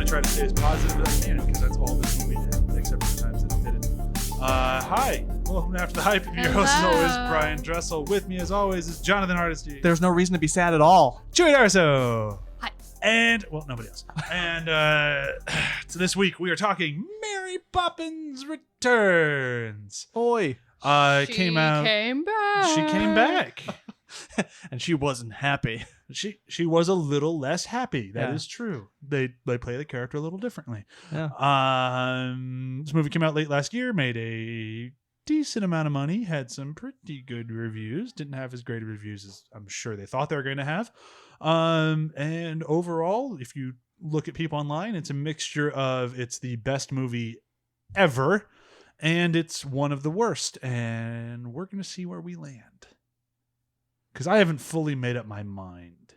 to try to stay as positive as I can because that's all this movie did, except for the times that it didn't. Hi. Welcome to After the Hype. Your host is always Brian Dressel. With me, as always, is Jonathan Hardesty. There's no reason to be sad at all. CHEWIE Darso. Hi. And, well, nobody else. And so this week we are talking Mary Poppins Returns. Oi. She came out. came back. She came back. And she wasn't happy. She was a little less happy. That Yeah. is true. They play the character a little differently. Yeah. This movie came out late last year, made a decent amount of money, had some pretty good reviews. Didn't have as great reviews as I'm sure they thought they were going to have. And overall, if you look at people online, it's a mixture of it's the best movie ever and it's one of the worst. And we're going to see where we land. Because I haven't fully made up my mind.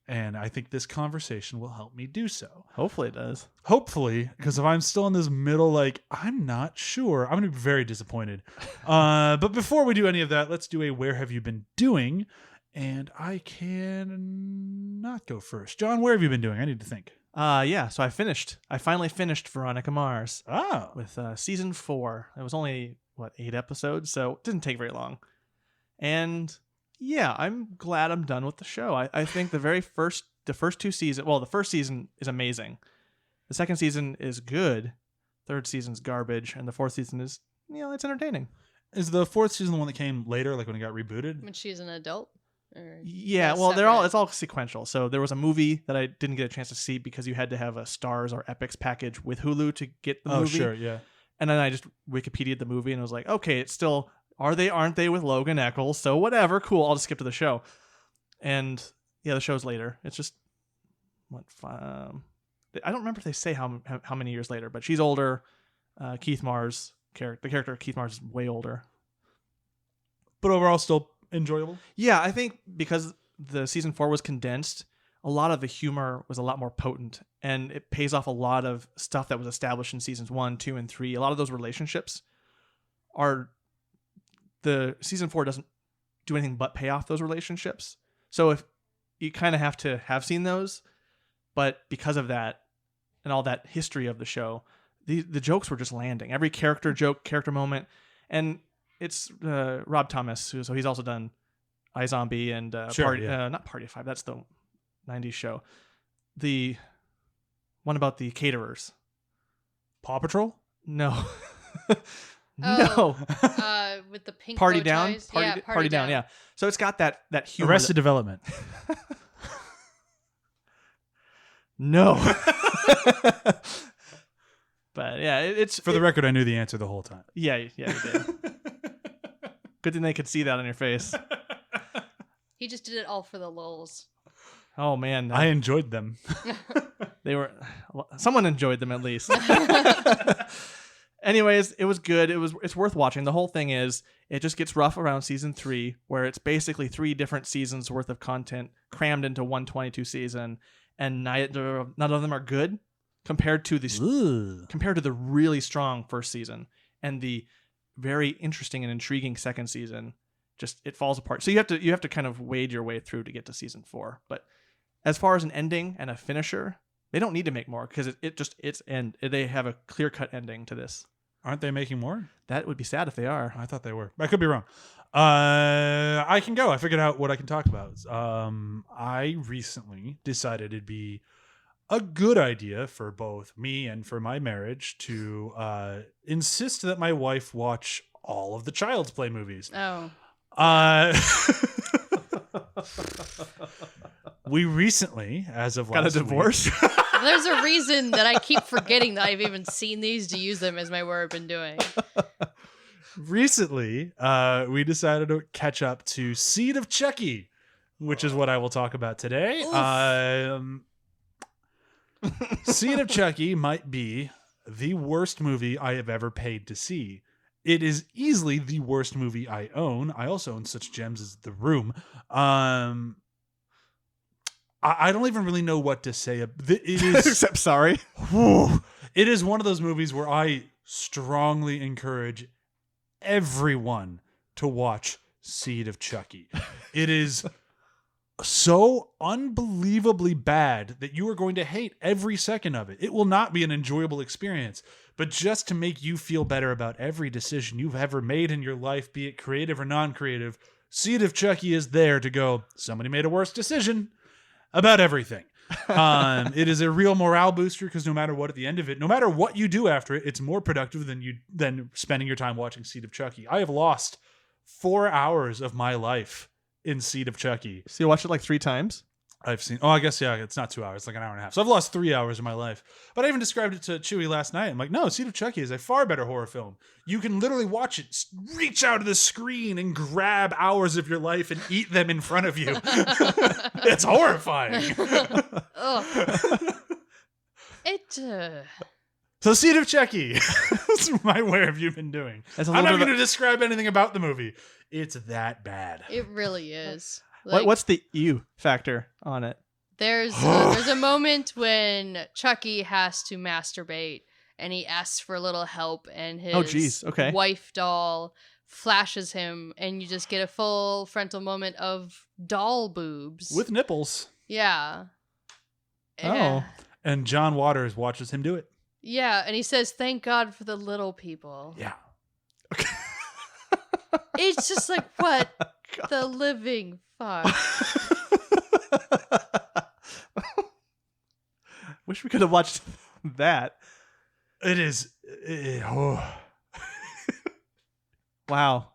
And I think this conversation will help me do so. Hopefully it does. Hopefully, because if I'm still in this middle, I'm not sure. I'm going to be very disappointed. But before we do any of that, let's do a Where Have You Been Doing? And I can not go first. John, where have you been doing? I need to think. Yeah, so I finally finished Veronica Mars. Oh. With season 4. It was only, 8 episodes, so it didn't take very long. And yeah, I'm glad I'm done with the show. I think the first 2 seasons, the first season is amazing. The second season is good. Third season's garbage. And the fourth season is, it's entertaining. Is the fourth season the one that came later, like when it got rebooted? When she's an adult? Yeah, well, it's all sequential. So there was a movie that I didn't get a chance to see because you had to have a Stars or Epix package with Hulu to get the movie. Oh, sure, yeah. And then I just Wikipedia'd the movie and I was like, okay, it's still... aren't they with Logan Echolls? So whatever, cool. I'll just skip to the show. And yeah, the show's later. It's just I don't remember if they say how many years later, but she's older. Keith Mars, the character of Keith Mars is way older. But overall, still enjoyable? Yeah, I think because the season 4 was condensed, a lot of the humor was a lot more potent, and it pays off a lot of stuff that was established in seasons 1, 2, and 3. A lot of those relationships are... The season 4 doesn't do anything but pay off those relationships. So if you kind of have to have seen those, but because of that and all that history of the show, the jokes were just landing. Every character joke, character moment, and it's Rob Thomas, so he's also done iZombie and not Party of 5. That's the 90s show. The one about the caterers. Paw Patrol? No. No. With the pink Party bow Down? ties. Party Down, yeah. So it's got that humor. Arrested Development. No. But yeah, it's... For the record, I knew the answer the whole time. Yeah, you did. Good thing they could see that on your face. He just did it all for the lulz. Oh, man. I enjoyed them. Someone enjoyed them at least. Anyways, it was good. It's worth watching. The whole thing is, it just gets rough around season 3, where it's basically 3 different seasons worth of content crammed into one 22 season, and none of them are good compared to the really strong first season and the very interesting and intriguing second season. Just it falls apart. So you have to kind of wade your way through to get to season 4. But as far as an ending and a finisher, they don't need to make more because they have a clear-cut ending to this. Aren't they making more? That would be sad if they are. I thought they were. I could be wrong. I can go. I figured out what I can talk about. I recently decided it'd be a good idea for both me and for my marriage to insist that my wife watch all of the Child's Play movies. Oh. We recently, as of last got a divorce. There's a reason that I keep forgetting that I've even seen these to use them as my where I've been doing. Recently, we decided to catch up to Seed of Chucky, which is what I will talk about today. Seed of Chucky might be the worst movie I have ever paid to see. It is easily the worst movie I own. I also own such gems as The Room. I don't even really know what to say. It is Except sorry. It is one of those movies where I strongly encourage everyone to watch Seed of Chucky. It is so unbelievably bad that you are going to hate every second of it. It will not be an enjoyable experience, but just to make you feel better about every decision you've ever made in your life, be it creative or non-creative, Seed of Chucky is there to go, somebody made a worse decision about everything. It is a real morale booster because no matter what at the end of it, no matter what you do after it, it's more productive than spending your time watching Seed of Chucky. I have lost 4 hours of my life in Seed of Chucky. So you watched it like 3 times? I've seen, I guess, yeah, it's not 2 hours, it's like an hour and a half. So I've lost 3 hours of my life. But I even described it to Chewie last night. I'm like, no, Seed of Chucky is a far better horror film. You can literally watch it, reach out of the screen and grab hours of your life and eat them in front of you. It's horrifying. So Seed of Chucky. That's where have you been doing? I'm not going to describe anything about the movie. It's that bad. It really is. Like, what's the ew factor on it? There's a moment when Chucky has to masturbate and he asks for a little help and his wife doll flashes him and you just get a full frontal moment of doll boobs. With nipples. Yeah. Oh. And John Waters watches him do it. Yeah, and he says, "Thank God for the little people." Yeah. It's just like, what the living fuck? Wish we could have watched that. It is. Wow.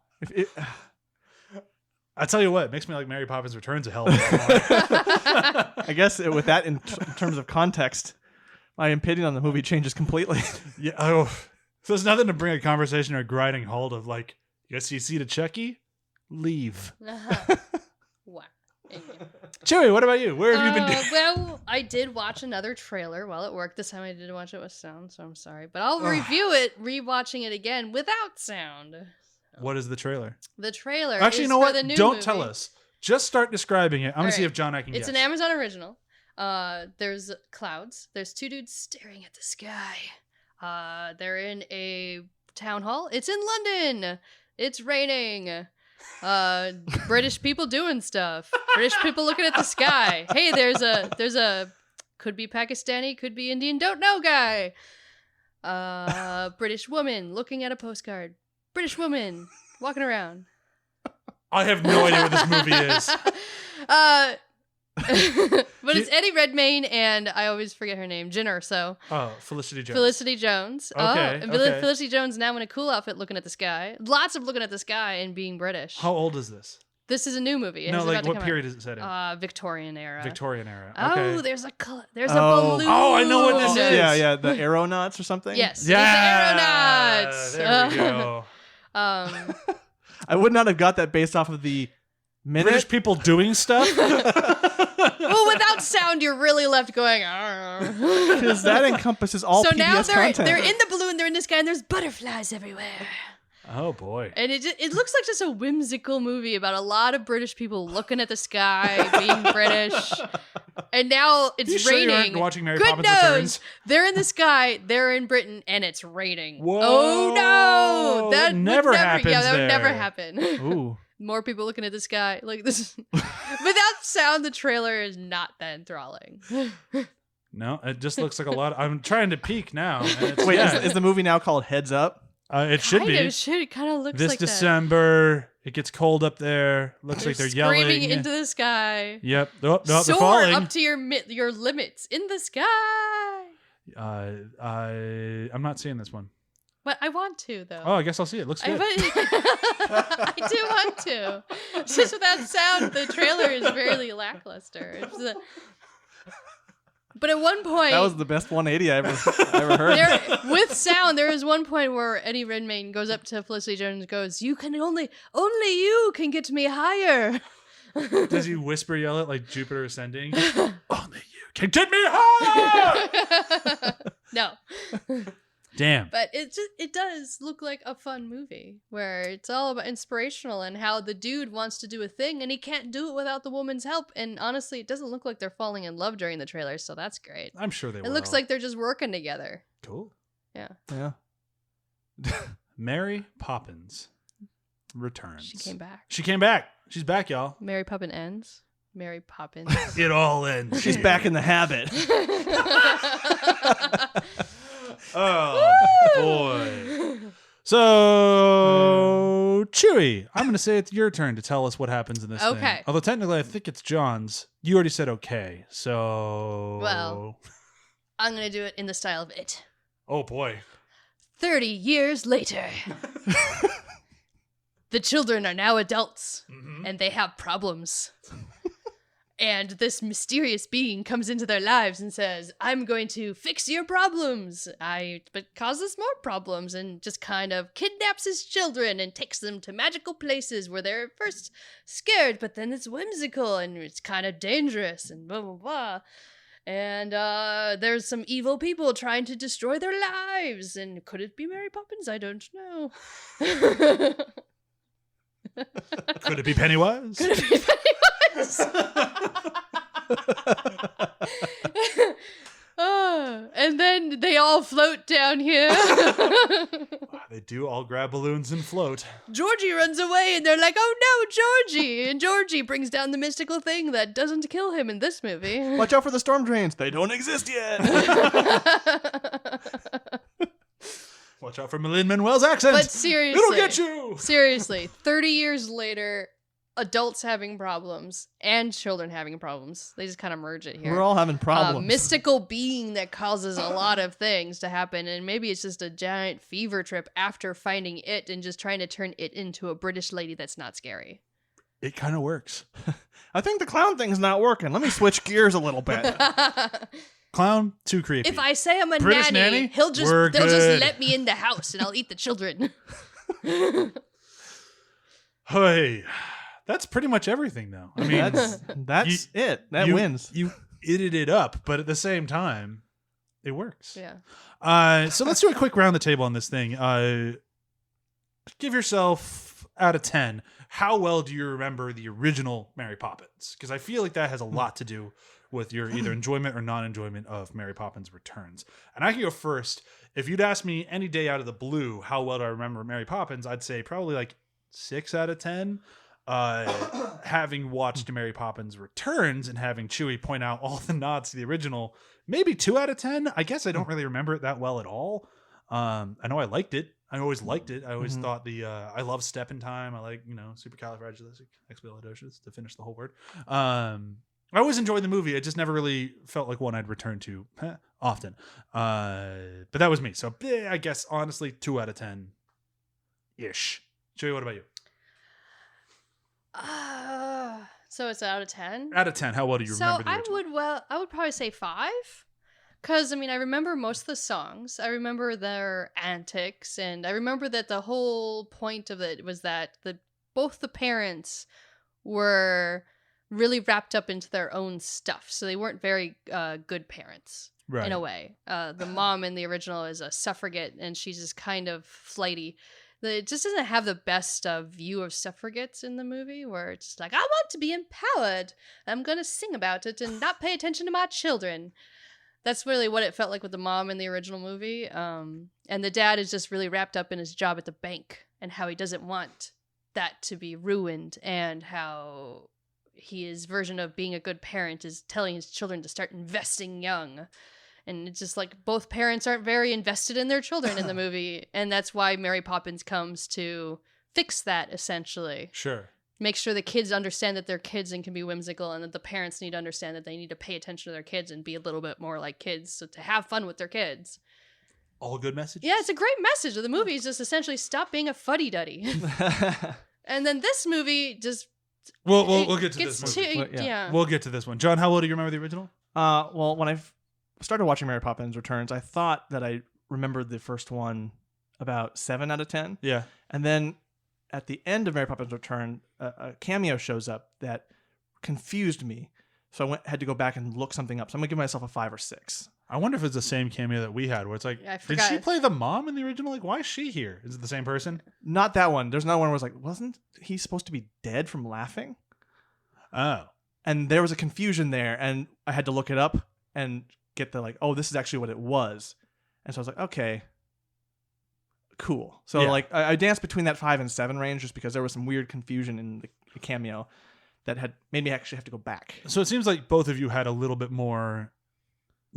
I tell you what, it makes me like Mary Poppins Returns a hell of a lot more. I guess with that in terms of context, my opinion on the movie changes completely. Yeah. Oh, so there's nothing to bring a conversation or a grinding halt of like, you guys see Seed of Chucky? Leave. Wow. Chewie, what about you? Where have you been doing? Well, I did watch another trailer while at work. This time I didn't watch it with sound, so I'm sorry. But I'll review it, rewatching it again without sound. What is the trailer? The trailer Actually, is you know for what? the new Don't movie. tell us. Just start describing it. I'm going to see right. if John and I can It's guess. an Amazon original. There's clouds. There's 2 dudes staring at the sky. They're in a town hall. It's in London. It's raining. British people doing stuff. British people looking at the sky. Hey, there's a could be Pakistani, could be Indian, don't know guy. British woman looking at a postcard. British woman walking around. I have no idea what this movie is. But it's Eddie Redmayne and I always forget her name, Jen Erso. Oh, Felicity Jones. Felicity Jones. Okay, and okay. Felicity Jones now in a cool outfit looking at the sky. Lots of looking at the sky and being British. How old is this? This is a new movie. No, It's like about to what come period is it set in? out. Victorian era. Victorian era. Okay. Oh, there's a balloon. Oh, I know what this is. Yeah, the Aeronauts or something? Yes. Yeah. It's the There we Aeronauts. go. I would not have got that based off of the British people doing stuff? Well, without sound, you're really left going. Because that encompasses all So PBS now content. they're in the balloon, they're in the sky, and there's butterflies everywhere. Oh, boy. And it looks like just a whimsical movie about a lot of British people looking at the sky, being British. And now it's You sure you raining. aren't watching Mary Good Poppins knows. Returns? They're in the sky, they're in Britain, and it's raining. Whoa. Oh no! That would never happens Yeah, that would never there. happen. Ooh. More people looking at the sky. Like this. Without sound, the trailer is not that enthralling. No, it just looks like a lot. I'm trying to peek now. And it's, Wait, yeah, is the movie now called Heads Up? it should be. It kind of looks This like December, it gets cold up there. Looks like they're yelling. Screaming into the sky. Yep. Oh, no, they're Soar falling. up to your limits in the sky. I'm not seeing this one. But I want to though. Oh, I guess I'll see it. Looks good. I do want to. It's just without sound, the trailer is fairly lackluster. But at one point, That was the best 180 I ever heard. with sound, there is one point where Eddie Redmayne goes up to Felicity Jones and goes, "You can only you can get me higher." Does he whisper yell it like Jupiter ascending? Only you can get me higher! No. Damn. But it does look like a fun movie where it's all about inspirational and how the dude wants to do a thing and he can't do it without the woman's help. And honestly, it doesn't look like they're falling in love during the trailer, so that's great. I'm sure they will. It looks like they're just working together. Cool. Yeah. Yeah. Mary Poppins Returns. She came back. She came back. She's back, y'all. Mary Poppins ends. Mary Poppins. It all ends. She's here. back in the habit. Oh boy. So, Chewie, I'm going to say it's your turn to tell us what happens in this thing. Okay. Although technically I think it's John's. You already said okay. So, Well. I'm going to do it in the style of It. oh boy. 30 years later. The children are now adults, and they have problems. And this mysterious being comes into their lives and says, I'm going to fix your problems. But causes more problems and just kind of kidnaps his children and takes them to magical places where they're at first scared, but then it's whimsical and it's kind of dangerous and blah, blah, blah. And there's some evil people trying to destroy their lives. And could it be Mary Poppins? I don't know. Could it be Pennywise? Could it be Pennywise? And then they all float down here. They do all grab balloons and float. Georgie runs away and they're like, oh no, Georgie. And Georgie brings down the mystical thing that doesn't kill him in this movie. Watch out for the storm drains. They don't exist yet. Watch out for Lin-Manuel's accent. But seriously. It'll get you. Seriously, 30 years later, adults having problems and children having problems. They just kind of merge it here. We're all having problems. Mystical being that causes a lot of things to happen, and maybe it's just a giant fever trip after finding it and just trying to turn it into a British lady that's not scary. It kind of works. I think the clown thing's not working. Let me switch gears a little bit. Clown, too creepy. If I say I'm a British nanny, nanny? they'll We're just good. let me in the house and I'll eat the children. Hey, that's pretty much everything, though. I mean, That's it. That wins. You itted it up, but at the same time, it works. Yeah. So let's do a quick round the table on this thing. Give yourself out of 10. How well do you remember the original Mary Poppins? Because I feel like that has a lot to do with your either enjoyment or non-enjoyment of Mary Poppins Returns. And I can go first. If you'd ask me any day out of the blue, how well do I remember Mary Poppins? I'd say probably like 6 out of 10. Having watched Mary Poppins Returns and having Chewie point out all the nods to the original, maybe 2 out of 10. I guess I don't really remember it that well at all. I know I liked it. I always liked it. I always thought I love Step in Time. I like, supercalifragilisticexpialidocious to finish the whole word. I always enjoyed the movie. It just never really felt like one I'd return to often. But that was me. So I guess honestly 2 out of 10 ish. Chewie, what about you? So it's out of 10? Out of 10, how well do you remember the original? I would probably say 5. Because, I mean, I remember most of the songs. I remember their antics. And I remember that the whole point of it was that both the parents were really wrapped up into their own stuff. So they weren't very good parents, in a way. The mom in the original is a suffragette, and she's just kind of flighty. It just doesn't have the best view of suffragettes in the movie, where it's just like, I want to be empowered. I'm going to sing about it and not pay attention to my children. That's really what it felt like with the mom in the original movie. And the dad is just really wrapped up in his job at the bank and how he doesn't want that to be ruined, and how his version of being a good parent is telling his children to start investing young. And it's just like both parents aren't very invested in their children in the movie. And that's why Mary Poppins comes to fix that, essentially. Sure. Make sure the kids understand that they're kids and can be whimsical, and that the parents need to understand that they need to pay attention to their kids and be a little bit more like kids, so to have fun with their kids. All good messages? Yeah, it's a great message. The movie is just essentially stop being a fuddy-duddy. And then this movie just... We'll get to this movie. Yeah. We'll get to this one. John, how well do you remember the original? Well, when I started watching Mary Poppins Returns, I thought that I remembered the first one about 7 out of 10. Yeah. And then at the end of Mary Poppins Return, a cameo shows up that confused me. So I had to go back and look something up. So I'm going to give myself a 5 or 6. I wonder if it's the same cameo that we had, where it's like, I did forgot. she play the mom in the original? Like, why is she here? Is it the same person? Not that one. There's another one where I was like, wasn't he supposed to be dead from laughing? Oh. And there was a confusion there, and I had to look it up and get the like, oh, this is actually what it was. And so I was like, okay, cool. So Yeah. like I danced between that 5 and 7 range just because there was some weird confusion in the cameo. that had made me actually have to go back. So it seems like both of you had a little bit more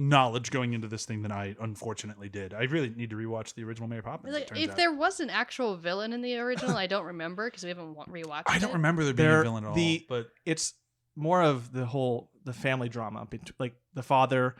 knowledge going into this thing than I unfortunately did. I really need to rewatch the original Mary Poppins. Like, if there was an actual villain in the original, I don't remember because we haven't rewatched it. I don't remember there being a villain at all. But it's more of the family drama, like the father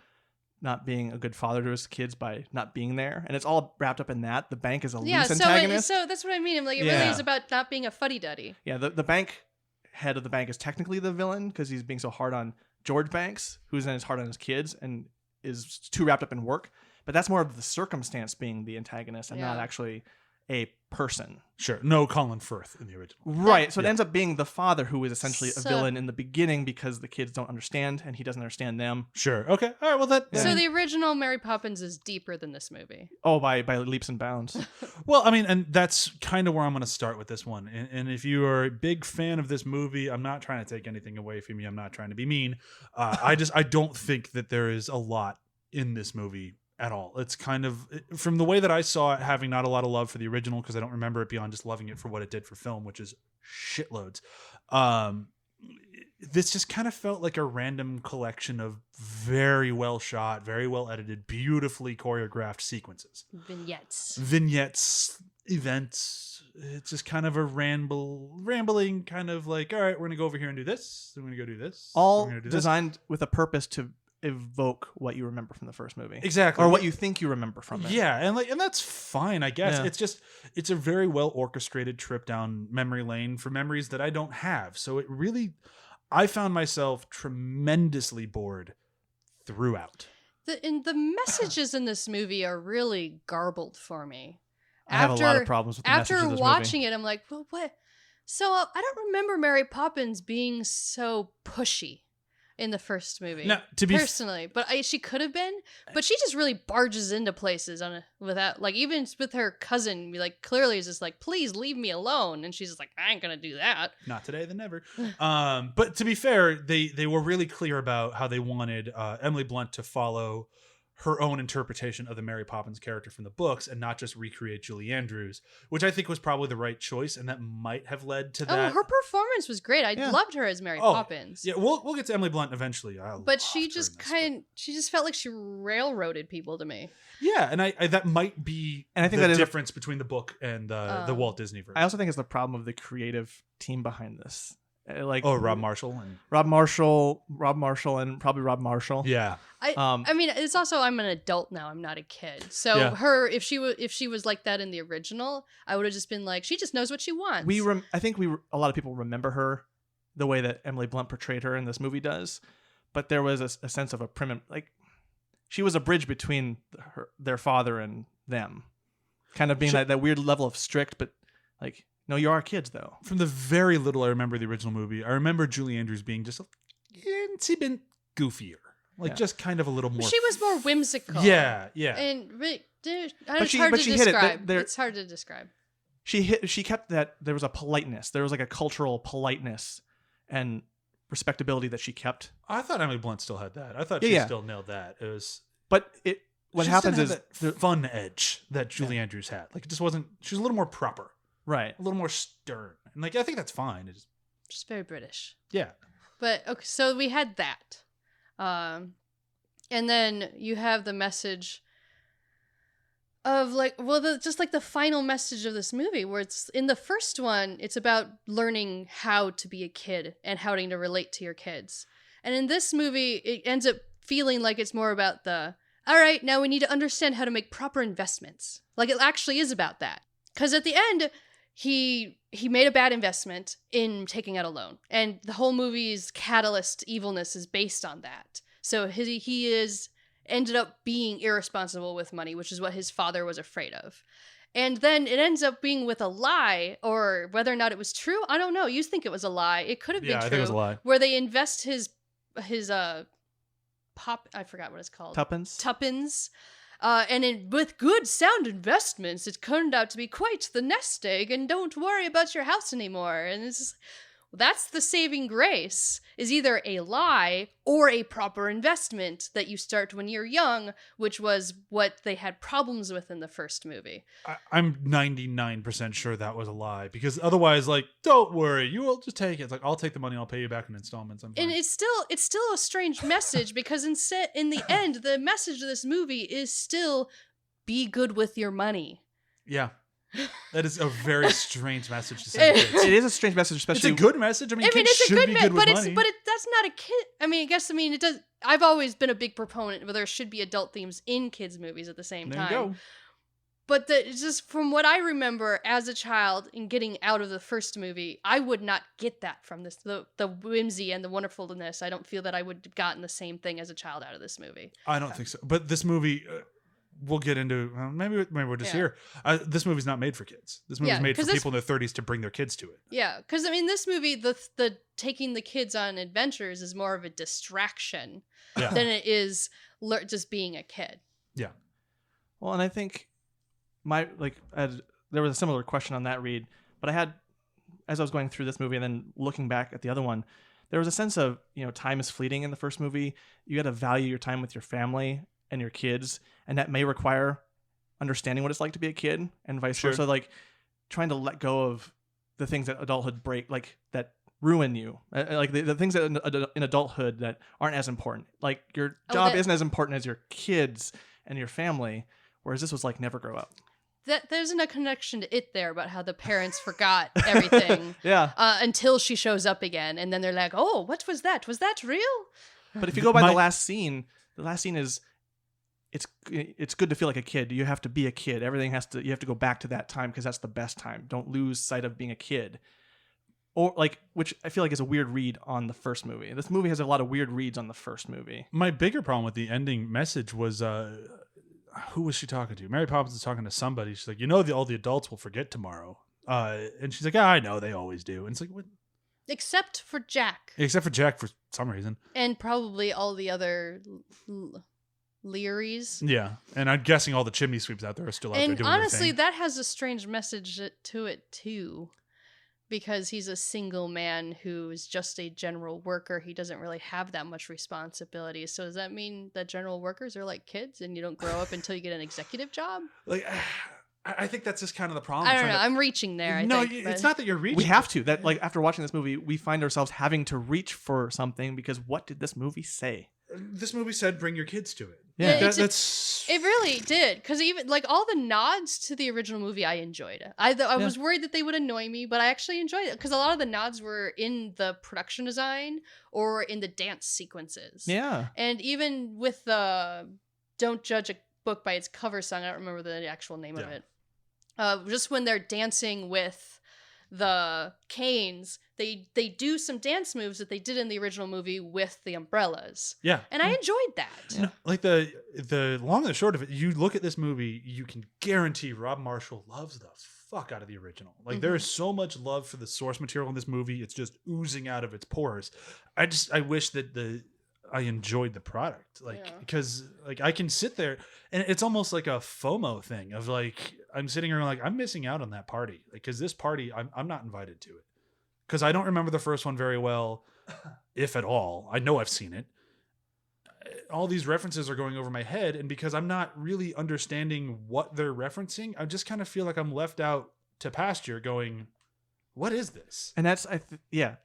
not being a good father to his kids by not being there, and it's all wrapped up in that. The bank is a loose antagonist. So that's what I mean. Like, it really is about not being a fuddy-duddy. Yeah, the bank head of the bank is technically the villain because he's being so hard on George Banks, who's then is hard on his kids and is too wrapped up in work. But that's more of the circumstance being the antagonist and not actually a person. Sure. No Colin Firth in the original. Right. So it ends up being the father who is essentially a villain in the beginning because the kids don't understand and he doesn't understand them. Sure. Okay. All right. Well, So the original Mary Poppins is deeper than this movie. Oh, by leaps and bounds. Well, I mean, and that's kind of where I'm going to start with this one. And if you are a big fan of this movie, I'm not trying to take anything away from you. I'm not trying to be mean. I don't think that there is a lot in this movie at all. It's kind of, from the way that I saw it, having not a lot of love for the original, because I don't remember it beyond just loving it for what it did for film, which is shitloads. This just kind of felt like a random collection of very well shot, very well edited, beautifully choreographed sequences. Vignettes, events. It's just kind of a rambling kind of like, all right, we're going to go over here and do this. Then we're going to go do this. All designed with a purpose to evoke what you remember from the first movie. Exactly. Or what you think you remember from it. Yeah, and that's fine, I guess. Yeah. It's a very well orchestrated trip down memory lane for memories that I don't have. So I found myself tremendously bored throughout. The messages in this movie are really garbled for me. I have a lot of problems with the messages of this movie. After watching it, I'm like, well, what? So I don't remember Mary Poppins being so pushy in the first movie. Now, to be personally, but she could have been. But she just really barges into places without, like, even with her cousin, like, clearly is just like, please leave me alone, and she's just like, I ain't gonna do that. Not today, then never. But to be fair, they were really clear about how they wanted Emily Blunt to follow her own interpretation of the Mary Poppins character from the books and not just recreate Julie Andrews, which I think was probably the right choice, and that might have led to that. Oh, her performance was great. I loved her as Mary Poppins. Yeah, we'll get to Emily Blunt eventually. But she just felt like she railroaded people to me. Yeah, and I that might be and I think the that difference between the book and the Walt Disney version. I also think it's the problem of the creative team behind this. Rob Marshall, and probably Rob Marshall. Yeah. I mean, it's also, I'm an adult now. I'm not a kid. So if she was like that in the original, I would have just been like, she just knows what she wants. I think a lot of people remember her the way that Emily Blunt portrayed her in this movie does, but there was a sense of she was a bridge between their father and them, kind of being that weird level of strict, but like, no, you are kids, though. From the very little I remember the original movie, I remember Julie Andrews being just a bit goofier. Just kind of a little more... She was more whimsical. Yeah. And it's hard to describe. It's hard to describe. She kept that... There was a politeness. There was like a cultural politeness and respectability that she kept. I thought Emily Blunt still had that. I thought she still nailed that. It was... But what happens is... the fun edge that Julie Andrews had. Like, it just wasn't... She was a little more proper. Right. A little more stern. And I think that's fine. It's just very British. Yeah. But okay, so we had that. And then you have the message of just the final message of this movie, where it's in the first one, it's about learning how to be a kid and how to relate to your kids. And in this movie, it ends up feeling like it's more about all right, now we need to understand how to make proper investments. Like, it actually is about that. Because at the end, he made a bad investment in taking out a loan, and the whole movie's catalyst evilness is based on that. So he is ended up being irresponsible with money, which is what his father was afraid of. And then it ends up being with a lie, or whether or not it was true, I don't know. You think it was a lie. It could have been true. I think it was a lie. Where they invest his I forgot what it's called. Tuppence. And with good sound investments, it turned out to be quite the nest egg, and don't worry about your house anymore. And it's just, That's the saving grace, is either a lie or a proper investment that you start when you're young, which was what they had problems with in the first movie. I'm 99% sure that was a lie, because otherwise, like, don't worry, you will just take it. It's like, I'll take the money, I'll pay you back in installments. I'm fine. And it's still a strange message, because in the end, the message of this movie is still be good with your money. Yeah. That is a very strange message to send kids. It is a strange message, especially. It's a good message. I mean, kids it's a should good be message, good with but money. that's not a kid. It does. I've always been a big proponent where there should be adult themes in kids' movies at the same There time. you go. But it's just from what I remember as a child and getting out of the first movie, I would not get that from this. The whimsy and the wonderfulness. I don't feel that I would have gotten the same thing as a child out of this movie. I don't think so. But this movie, we'll get into. Maybe we're just here. This movie's not made for kids. This movie's made for people in their 30s to bring their kids to it. Yeah, because I mean, this movie, the taking the kids on adventures is more of a distraction than it is just being a kid. Yeah. Well, and I think there was a similar question on that read, but I had, as I was going through this movie and then looking back at the other one, there was a sense of, time is fleeting in the first movie. You got to value your time with your family and your kids, and that may require understanding what it's like to be a kid and vice versa. Like trying to let go of the things that adulthood that ruin you, like the things that in adulthood that aren't as important. Like your job isn't as important as your kids and your family, whereas this was like never grow up. There's a connection to it there about how the parents forgot everything until she shows up again, and then they're like, oh, what was that? Was that real? But if you go by the last scene is it's good to feel like a kid. You have to be a kid. You have to go back to that time because that's the best time. Don't lose sight of being a kid. Or which I feel like is a weird read on the first movie. This movie has a lot of weird reads on the first movie. My bigger problem with the ending message was who was she talking to? Mary Poppins is talking to somebody. She's like, all the adults will forget tomorrow. And she's like, I know, they always do. And it's like, what? Except for Jack. Except for Jack for some reason. And probably all the other Learys. Yeah. And I'm guessing all the chimney sweeps out there are still out there doing And honestly, their thing. that has a strange message to it, too. Because he's a single man who's just a general worker. He doesn't really have that much responsibility. So does that mean that general workers are like kids and you don't grow up until you get an executive job? I think that's just kind of the problem. I don't know. I'm reaching there, I think. It's not that you're reaching. We have to. After watching this movie, we find ourselves having to reach for something because what did this movie say? This movie said bring your kids to it. Yeah, it really did, because even all the nods to the original movie, I enjoyed it. I was worried that they would annoy me, but I actually enjoyed it because a lot of the nods were in the production design or in the dance sequences. Yeah, and even with the "Don't Judge a Book by Its Cover" song, I don't remember the actual name of it. Just when they're dancing with the canes, they do some dance moves that they did in the original movie with the umbrellas. Yeah. And I enjoyed that. Yeah. The long and the short of it, you look at this movie, you can guarantee Rob Marshall loves the fuck out of the original. There is so much love for the source material in this movie. It's just oozing out of its pores. I wish that I enjoyed the product, because I can sit there and it's almost like a FOMO thing of I'm sitting here I'm missing out on that party, because this party I'm not invited to it because I don't remember the first one very well, if at all. I know I've seen it. All these references are going over my head, and because I'm not really understanding what they're referencing, I just kind of feel like I'm left out to pasture going, what is this? And that's, I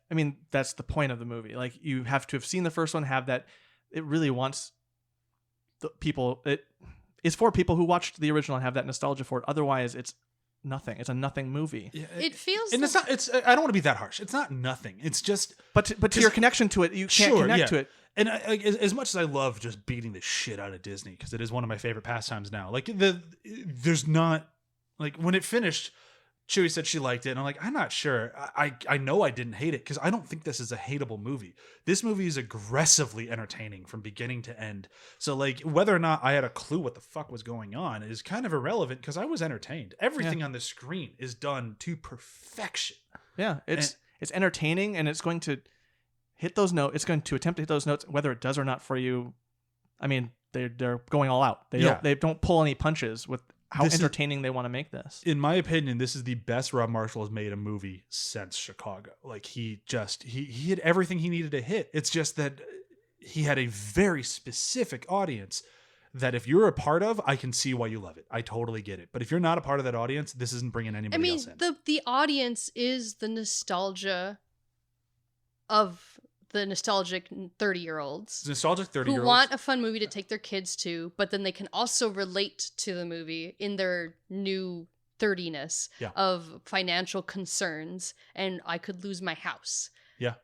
mean, that's the point of the movie. You have to have seen the first one, have that. It really wants the people. It is for people who watched the original and have that nostalgia for it. Otherwise, it's nothing. It's a nothing movie. Yeah, it feels. And it's not. I don't want to be that harsh. It's not nothing. It's just. But to your connection to it, you can't connect to it. And as much as I love just beating the shit out of Disney, because it is one of my favorite pastimes now. There's not when it finished. Chewie said she liked it, and I'm like, I'm not sure. I know I didn't hate it, because I don't think this is a hateable movie. This movie is aggressively entertaining from beginning to end. So whether or not I had a clue what the fuck was going on is kind of irrelevant, because I was entertained. Everything on the screen is done to perfection. Yeah, it's entertaining, and it's going to hit those notes. It's going to attempt to hit those notes, whether it does or not for you. I mean, they're going all out. They don't pull any punches with how This is- entertaining they want to make this. In my opinion, this is the best Rob Marshall has made a movie since Chicago. Like he hit everything he needed to hit. It's just that he had a very specific audience that if you're a part of, I can see why you love it. I totally get it. But if you're not a part of that audience, this isn't bringing anybody else in. the audience is the nostalgia of the nostalgic 30-year-olds. It's nostalgic 30-year-olds. Who want a fun movie to take their kids to, but then they can also relate to the movie in their new 30ness of financial concerns, and I could lose my house. Yeah.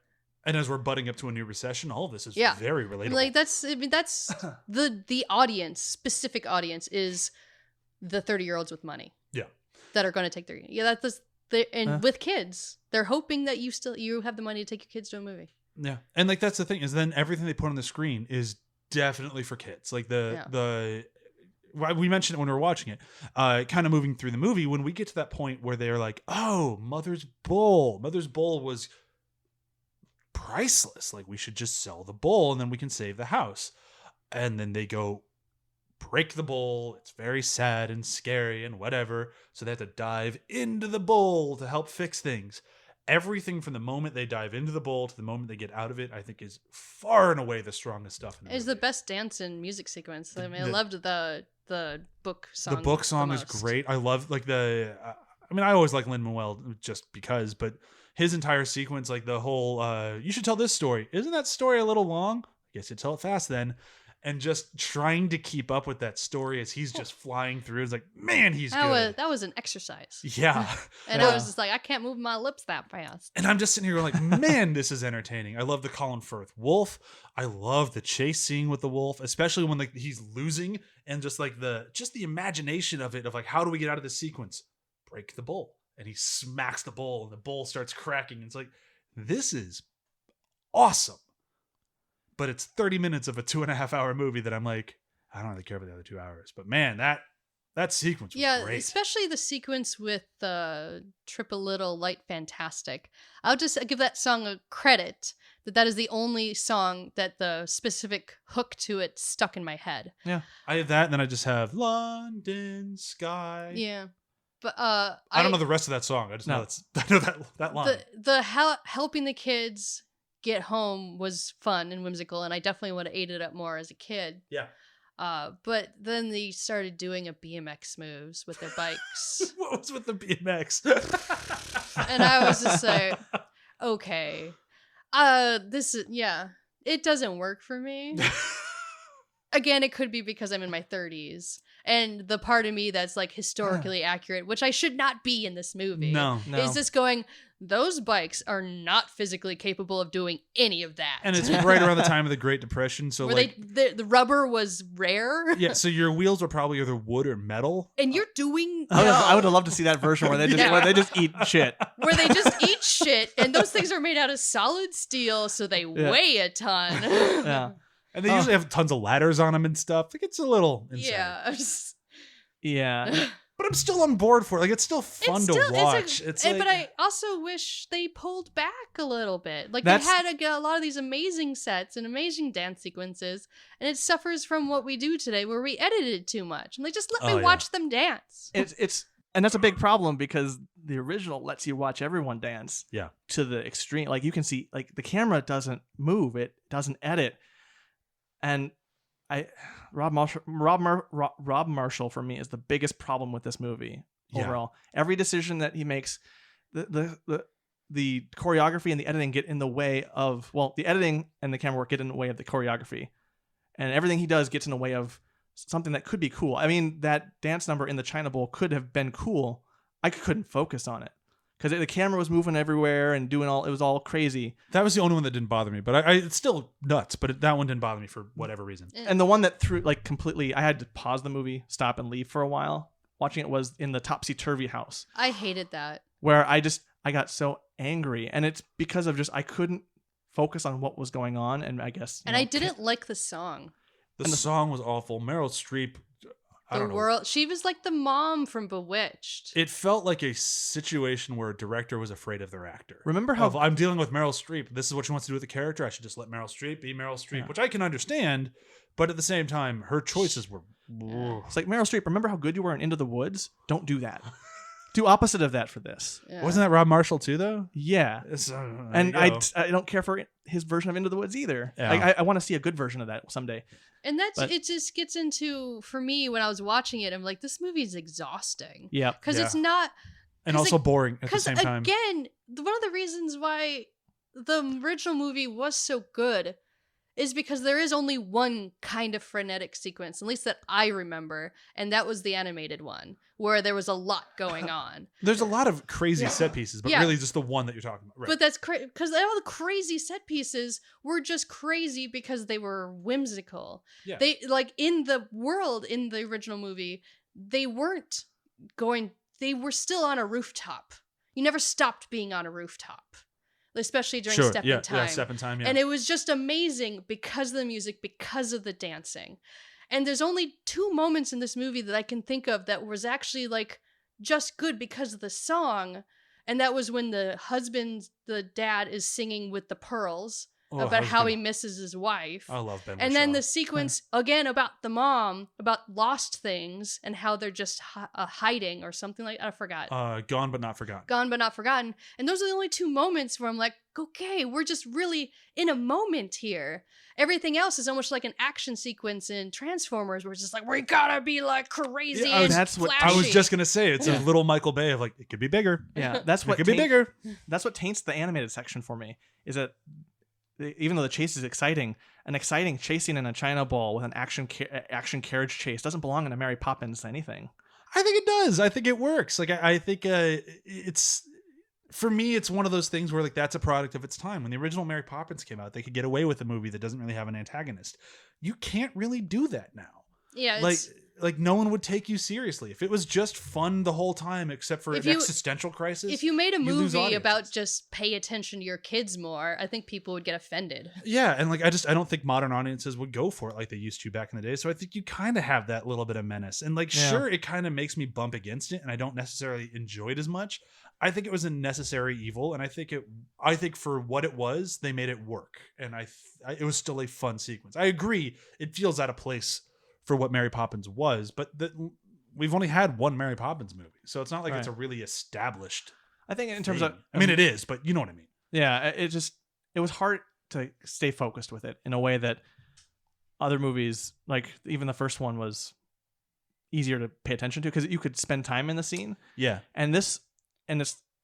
And as we're butting up to a new recession, all of this is very relatable. Like that's the audience, specific audience is the 30-year-olds with money. Yeah. That are going to take their with kids, they're hoping that you have the money to take your kids to a movie. Yeah. And like that's the thing is then everything they put on the screen is definitely for kids. Like we mentioned it when we were watching it, kind of moving through the movie, when we get to that point where they're like, oh, Mother's Bowl was priceless. Like we should just sell the bowl and then we can save the house. And then they go break the bowl. It's very sad and scary and whatever. So they have to dive into the bowl to help fix things. Everything from the moment they dive into the bowl to the moment they get out of it, I think is far and away the strongest stuff in the It's movie. the best dance and music sequence. I mean, I loved the book song. The book song is most. great. I love like I always like Lin-Manuel just because, but his entire sequence, like the whole, you should tell this story. Isn't that story a little long? I guess you tell it fast then. And just trying to keep up with that story as he's just flying through. It's like, man, he's good. That was an exercise. Yeah. And I was just like, I can't move my lips that fast. And I'm just sitting here going like, man, this is entertaining. I love the Colin Firth wolf. I love the chase scene with the wolf, especially when like he's losing and just like the imagination of it, of like, how do we get out of this sequence? Break the bowl. And he smacks the bowl and the bowl starts cracking. And it's like, this is awesome. But it's 30 minutes of a 2.5 hour movie that I'm like, I don't really care about the other 2 hours. But man, that sequence was great. Especially the sequence with Triple Little Light Fantastic. I'll just give that song a credit that is the only song that the specific hook to it stuck in my head. Yeah, I have that, and then I just have London Sky. Yeah, but I don't know the rest of that song. I just know I know that line. The helping the kids get home was fun and whimsical, and I definitely would have ate it up more as a kid. Yeah. But then they started doing a BMX moves with their bikes. What was with the BMX? And I was just like, okay. It doesn't work for me. Again, it could be because I'm in my 30s. And the part of me that's like historically accurate, which I should not be in this movie. No. Is just going, those bikes are not physically capable of doing any of that. And it's right around the time of the Great Depression. So where the rubber was rare. Yeah, so your wheels were probably either wood or metal. And you're doing... I would have loved to see that version where they just eat shit. Where they just eat shit, and those things are made out of solid steel, so they weigh a ton. Yeah. And they usually have tons of ladders on them and stuff. Like, it's a little insane. Yeah. Yeah. But I'm still on board for it. Like, it's still fun to watch. But I also wish they pulled back a little bit. Like, they had a lot of these amazing sets and amazing dance sequences, and it suffers from what we do today, where we edit it too much. I'm like, just let me watch them dance. And that's a big problem because the original lets you watch everyone dance. Yeah. To the extreme. Like, you can see, like, the camera doesn't move. It doesn't edit. And Rob Marshall for me is the biggest problem with this movie overall. Every decision that he makes, the choreography and the editing get in the way of, the editing and the camera work get in the way of the choreography, and everything he does gets in the way of something that could be cool. I mean, that dance number in the China Bowl could have been cool. I couldn't focus on it because the camera was moving everywhere and it was all crazy. That was the only one that didn't bother me, but it's still nuts, but that one didn't bother me for whatever reason. And the one that threw, like, completely, I had to pause the movie, stop and leave for a while watching it, was in the topsy-turvy house. I hated that. Where I got so angry, and it's because of I couldn't focus on what was going on, and I guess... I didn't like the song. The song was awful. Meryl Streep... She was like the mom from Bewitched. It felt like a situation where a director was afraid of their actor. Remember how I'm dealing with Meryl Streep. This is what she wants to do with the character. I should just let Meryl Streep be Meryl Streep, which I can understand. But at the same time, her choices were Whoa. It's like, Meryl Streep, remember how good you were in Into the Woods? Don't do that. Do opposite of that for this. Yeah. Wasn't that Rob Marshall too, though? Yeah. And I don't care for his version of Into the Woods either. Yeah. Like, I want to see a good version of that someday. And But- it just gets into, for me, when I was watching it, I'm like, this movie is exhausting. Yeah. Because Yeah. it's not, And 'cause, also like, boring at the because same time. again, one of the reasons why the original movie was so good is because there is only one kind of frenetic sequence, at least that I remember, and that was the animated one, where there was a lot going on. There's a lot of crazy set pieces, but Yeah. really just the one that you're talking about. Right. But that's because all the crazy set pieces were just crazy because they were whimsical. Yeah. They, like, in the world in the original movie, they were still on a rooftop. You never stopped being on a rooftop, especially during Step in Time. Yeah, Step in Time, yeah. And it was just amazing because of the music, because of the dancing. And there's only 2 moments in this movie that I can think of that was actually, like, just good because of the song. And that was when the dad is singing with the pearls about how he misses his wife. I love Ben. And then Whishaw. the sequence, again, about the mom, about lost things and how they're just hiding or something like, I forgot. Gone but not forgotten. Gone but not forgotten. And those are the only 2 moments where I'm like, okay, we're just really in a moment here. Everything else is almost like an action sequence in Transformers where it's just like, we gotta be like crazy Yeah, and that's what- flashy. I was just gonna say it's Yeah. a little Michael Bay of like it could be bigger. Yeah. That's It what could be bigger. That's what taints the animated section for me, is that even though the chase is exciting, an exciting chase scene in a China Bowl with an action carriage chase doesn't belong in a Mary Poppins anything. I think it does. I think it works. Like I think it's, for me, it's one of those things where like that's a product of its time. When the original Mary Poppins came out, they could get away with a movie that doesn't really have an antagonist. You can't really do that now. Yeah, Like no one would take you seriously if it was just fun the whole time, except for If an you- existential crisis. if you made a you lose movie about audiences. just pay attention to your kids more, I think people would get offended. Yeah, and like I don't think modern audiences would go for it like they used to back in the day. So I think you kind of have that little bit of menace. And like Yeah. sure, it kind of makes me bump against it and I don't necessarily enjoy it as much. I think it was a necessary evil, and I think for what it was, they made it work. And it was still a fun sequence. I agree, it feels out of place for what Mary Poppins was, but we've only had one Mary Poppins movie. So it's not like it's a really established I think in terms thing. of, I mean it is, but you know what I mean. yeah, it was hard to stay focused with it in a way that other movies, like even the first one, was easier to pay attention to because you could spend time in the scene. Yeah. And this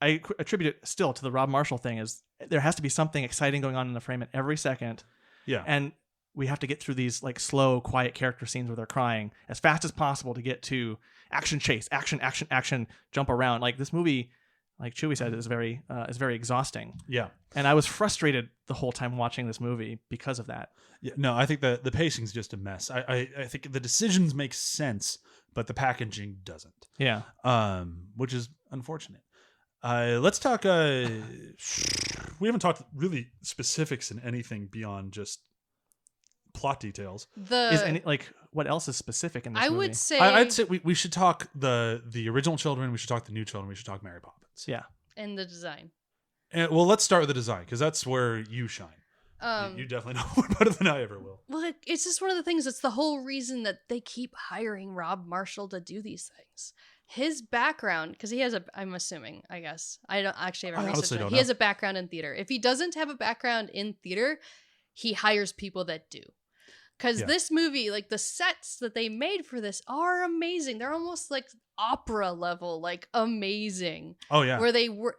I attribute it still to the Rob Marshall thing, is there has to be something exciting going on in the frame at every second. Yeah. And we have to get through these like slow, quiet character scenes where they're crying as fast as possible to get to action chase, action, jump around. Like this movie, like Chewie said, is very exhausting. Yeah. And I was frustrated the whole time watching this movie because of that. Yeah, no, I think the pacing's just a mess. I think the decisions make sense, but the packaging doesn't. Yeah. Which is unfortunate. Let's talk. We haven't talked really specifics in anything beyond just plot details. Is any like what else is specific in this I movie? would say, I'd say we should talk the original children. We should talk the new children. We should talk Mary Poppins. Yeah. and the design. And, well, let's start with the design because that's where you shine. You definitely know more about it than I ever will. Well, it's just one of the things. It's the whole reason that they keep hiring Rob Marshall to do these things. His background, because he has I'm assuming, I guess. I don't actually have I a research. honestly don't He know. has a background in theater. If he doesn't have a background in theater, he hires people that do. Because Yeah. this movie, like the sets that they made for this are amazing. They're almost like opera level, like amazing. Oh yeah. Where they were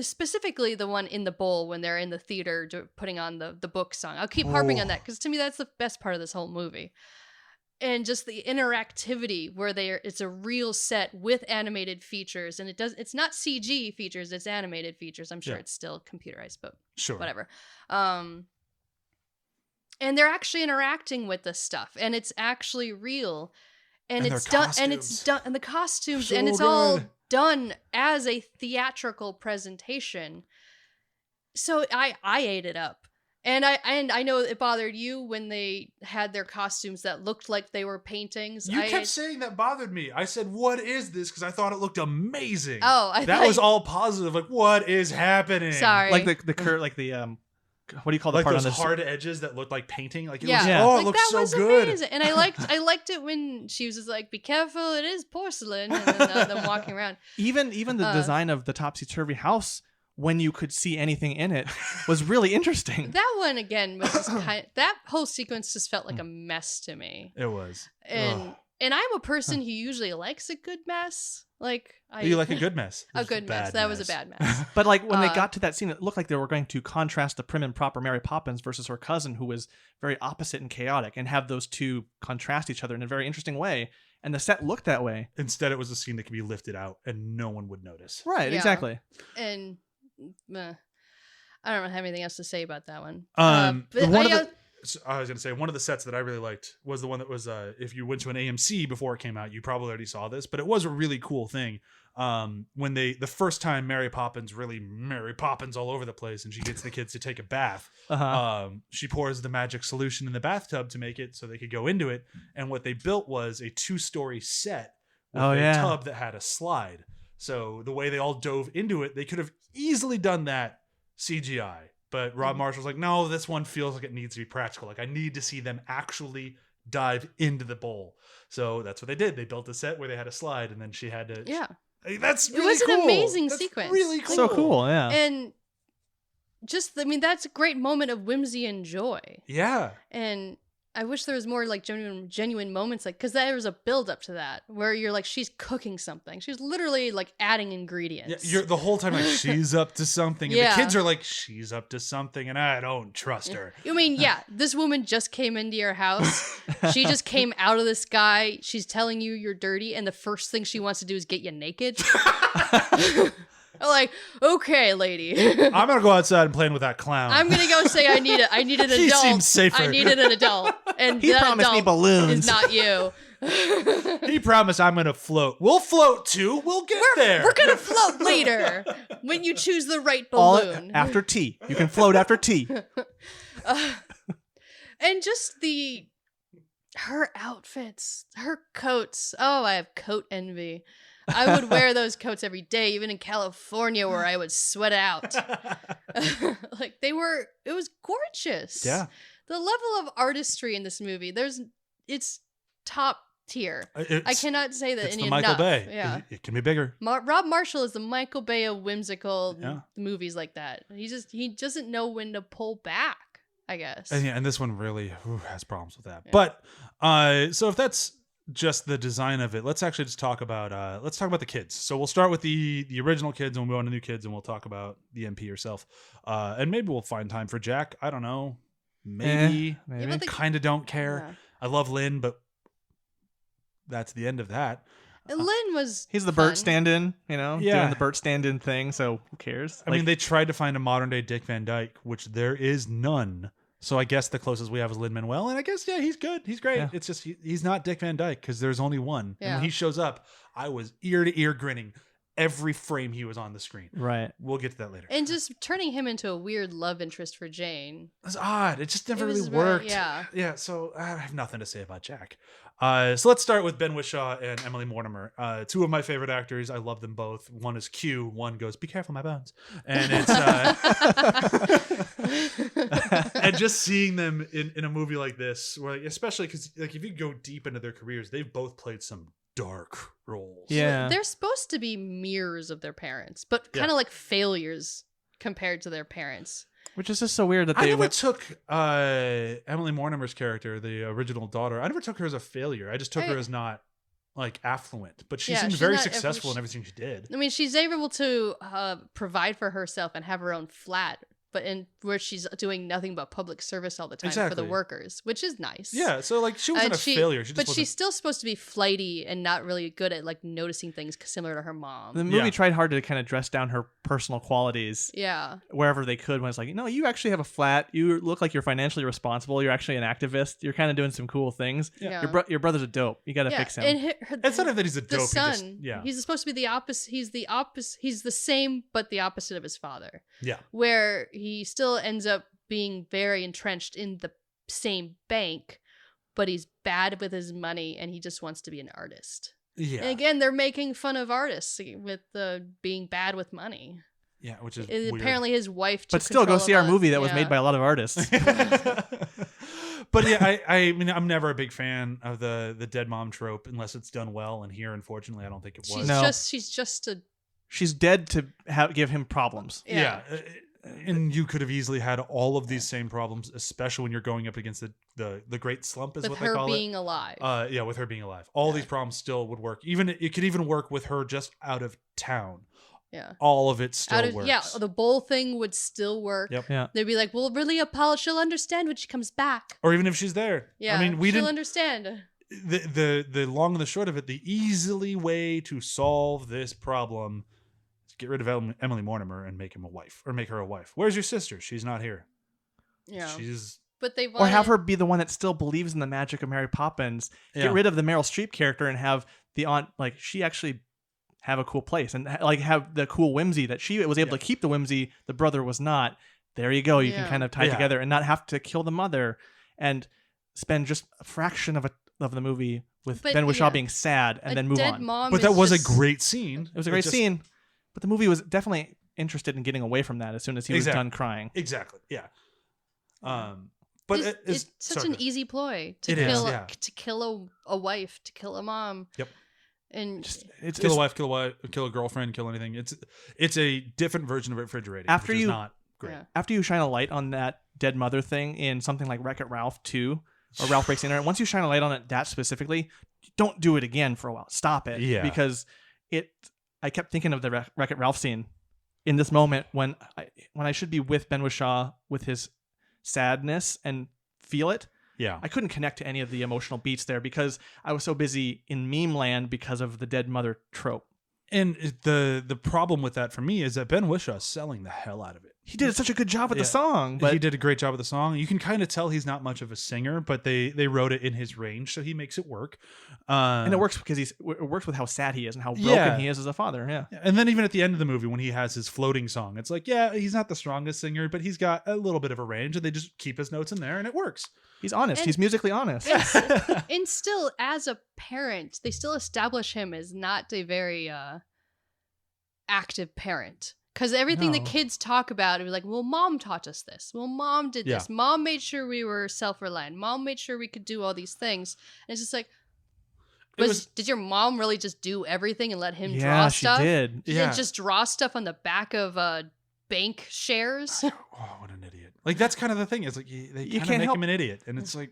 specifically the one in the bowl when they're in the theater putting on the book song. I'll keep harping on that because to me that's the best part of this whole movie. And just the interactivity where it's a real set with animated features, and it's not CG features, it's animated features. I'm sure Yeah. it's still computerized, but Sure. whatever. And they're actually interacting with this stuff, and it's actually real. And And it's their done, and it's costumes. done, and the costumes, So and it's all good. done as a theatrical presentation. So I ate it up, and I know it bothered you when they had their costumes that looked like they were paintings. You kept saying that bothered me. I said, "What is this?" Because I thought it looked amazing. Oh, I that thought- was all positive. Like, what is happening? Sorry, Like the what do you call the like part those on this? hard edges that looked like painting. Like it Yeah. was, Yeah. oh, Like, it looks that so was good. amazing. And I liked it when she was just like, "Be careful, it is porcelain," and then them walking around. Even the design of the topsy-turvy house, when you could see anything in it, was really interesting. That one again was just that whole sequence just felt like a mess to me. It was. And I'm a person who usually likes a good mess. Like You like a good mess. a good mess. That was a bad mess. But like when they got to that scene, it looked like they were going to contrast the prim and proper Mary Poppins versus her cousin, who was very opposite and chaotic, and have those two contrast each other in a very interesting way. And the set looked that way. Instead, it was a scene that could be lifted out and no one would notice. Right, Yeah. exactly. And I don't have anything else to say about that one. I was going to say, one of the sets that I really liked was the one that was, if you went to an AMC before it came out, you probably already saw this, but it was a really cool thing. When the first time Mary Poppins all over the place and she gets the kids to take a bath, she pours the magic solution in the bathtub to make it so they could go into it. And what they built was a 2-story set with a tub that had a slide. So the way they all dove into it, they could have easily done that CGI. But Rob Marshall's like, no, this one feels like it needs to be practical. Like, I need to see them actually dive into the bowl. So that's what they did. They built a set where they had a slide, and then she had to. Yeah. That's really It was cool. an amazing That's sequence. Really cool. So cool, yeah. And just, I mean, that's a great moment of whimsy and joy. Yeah. And I wish there was more like genuine moments, like, because there was a build up to that where you're like, she's cooking something. She's literally like adding ingredients. Yeah, you're the whole time like, she's up to something. And Yeah. the kids are like, she's up to something, and I don't trust her. I mean, yeah, this woman just came into your house. She just came out of the sky. She's telling you you're dirty, and the first thing she wants to do is get you naked. I'm like, okay, lady. I'm gonna go outside and play with that clown. I'm gonna go say I need an He adult. seems safer. I needed an adult, and He that promised me adult balloons. is not you. He promised I'm gonna float. We'll float too. We'll get there. We're gonna float later when you choose the right All balloon. after tea. You can float after tea. And just her outfits, her coats. Oh, I have coat envy. I would wear those coats every day, even in California where I would sweat out. Like it was gorgeous. Yeah. The level of artistry in this movie, it's top tier. I cannot say that It's any the Michael enough. Bay. Yeah. It can be bigger. Rob Marshall is the Michael Bay of whimsical Yeah. movies like that. He doesn't know when to pull back, I guess. And this one really has problems with that. Yeah. But so if that's just the design of it, let's actually just talk about the kids. So we'll start with the original kids and we'll move on to new kids and we'll talk about the MP herself. And maybe we'll find time for Jack. I don't know. Maybe. Maybe. Yeah, but Kind of don't care. Yeah. I love Lynn, but that's the end of that. And Lynn was He's the fun. Bert stand-in, doing the Bert stand-in thing, so who cares? I mean, they tried to find a modern day Dick Van Dyke, which there is none. So I guess the closest we have is Lin-Manuel, and I guess he's good. He's great. Yeah. It's just he's not Dick Van Dyke because there's only one. And Yeah. when he shows up, I was ear to ear grinning every frame he was on the screen. Right. We'll get to that later. And just turning him into a weird love interest for Jane. It was odd. It just never It was really very- worked. yeah. Yeah. So I have nothing to say about Jack. So let's start with Ben Whishaw and Emily Mortimer. Two of my favorite actors. I love them both. One is Q. One goes, "Be careful, my bones." And it's and just seeing them in a movie like this, where especially because like if you go deep into their careers, they've both played some dark roles. Yeah. They're supposed to be mirrors of their parents, but kind of like failures compared to their parents. Which is just so weird that I they never went. took Emily Mortimer's character, the original daughter. I never took her as a failure. I just took her as not like affluent, but she seemed she's very not- successful in everything she did. I mean, she's able to provide for herself and have her own flat, but where she's doing nothing but public service all the time for Exactly. the workers, which is nice. Yeah, so like she wasn't And a failure. She just but wasn't. she's still supposed to be flighty and not really good at like noticing things similar to her mom. The movie Yeah. tried hard to kind of dress down her personal qualities Yeah. wherever they could. When it's like, no, you actually have a flat. You look like you're financially responsible. You're actually an activist. You're kind of doing some cool things. Yeah. Your brother's a dope. You got to Yeah, fix him. and It's not that he's a the dope. he son, just- yeah, he's supposed to be the opposite. He's the opposite. He's the same, but the opposite of his father. yeah. Where he still ends up being very entrenched in the same bank, but he's bad with his money and he just wants to be an artist. Yeah. And again, they're making fun of artists with being bad with money. Yeah, which is weird. Apparently his wife took But still, go control see of our movie that was yeah. made by a lot of artists. But yeah, I mean, I'm never a big fan of the dead mom trope unless it's done well. And here, unfortunately, I don't think it was. She's just a She's dead to give him problems. Yeah. And you could have easily had all of these same problems, especially when you're going up against the great slump, is with what her they call being it. alive. Yeah, with her being alive. All these problems still would work. Even it could even work with her just out of town. Yeah. All of it still works. Yeah, the bowl thing would still work. Yep. Yeah. They'd be like, well, really, Apollo, she'll understand when she comes back. Or even if she's there. Yeah, I mean, she'll understand. The long and the short of it, the easily way to solve this problem is get rid of Emily Mortimer and make her a wife. Where's your sister? She's not here. Yeah. But or have her be the one that still believes in the magic of Mary Poppins. Get rid of the Meryl Streep character and have the aunt, like, she actually have a cool place and like have the cool whimsy that she was able to keep the whimsy. The brother was not. There you go. You can kind of tie together and not have to kill the mother and spend just a fraction of the movie with Ben Whishaw being sad and then move on. But that was a great scene. It was a great scene. But the movie was definitely interested in getting away from that as soon as he was done crying. Exactly. Yeah. But it's such an easy ploy to kill a wife, to kill a mom. Yep. And kill a wife, kill a girlfriend, kill anything. It's a different version of refrigerating. After which you is not great. Yeah. After you shine a light on that dead mother thing in something like Wreck-It Ralph 2 or Ralph Breaks the Internet, once you shine a light on it that specifically, don't do it again for a while. Stop it. Yeah. Because I kept thinking of the Wreck-It Ralph scene in this moment when I should be with Ben Whishaw with his sadness and feel it. Yeah. I couldn't connect to any of the emotional beats there because I was so busy in meme land because of the dead mother trope. And the problem with that for me is that Ben Whishaw is selling the hell out of it. He did such a good job with the song. But he did a great job with the song. You can kind of tell he's not much of a singer, but they wrote it in his range, so he makes it work. And it works because it works with how sad he is and how broken he is as a father. Yeah. And then even at the end of the movie, when he has his floating song, it's like, yeah, he's not the strongest singer, but he's got a little bit of a range, and they just keep his notes in there, and it works. He's honest. He's musically honest. And still, as a parent, they still establish him as not a very active parent. Because everything the kids talk about, it was like, well, mom taught us this. Well, mom did this. Mom made sure we were self-reliant. Mom made sure we could do all these things. And it's just like, did your mom really just do everything and let him draw stuff? Yeah, she did. Yeah, just draw stuff on the back of bank shares. Oh, what an idiot! Like that's kind of the thing. It's like they kind of make him an idiot, and it's like,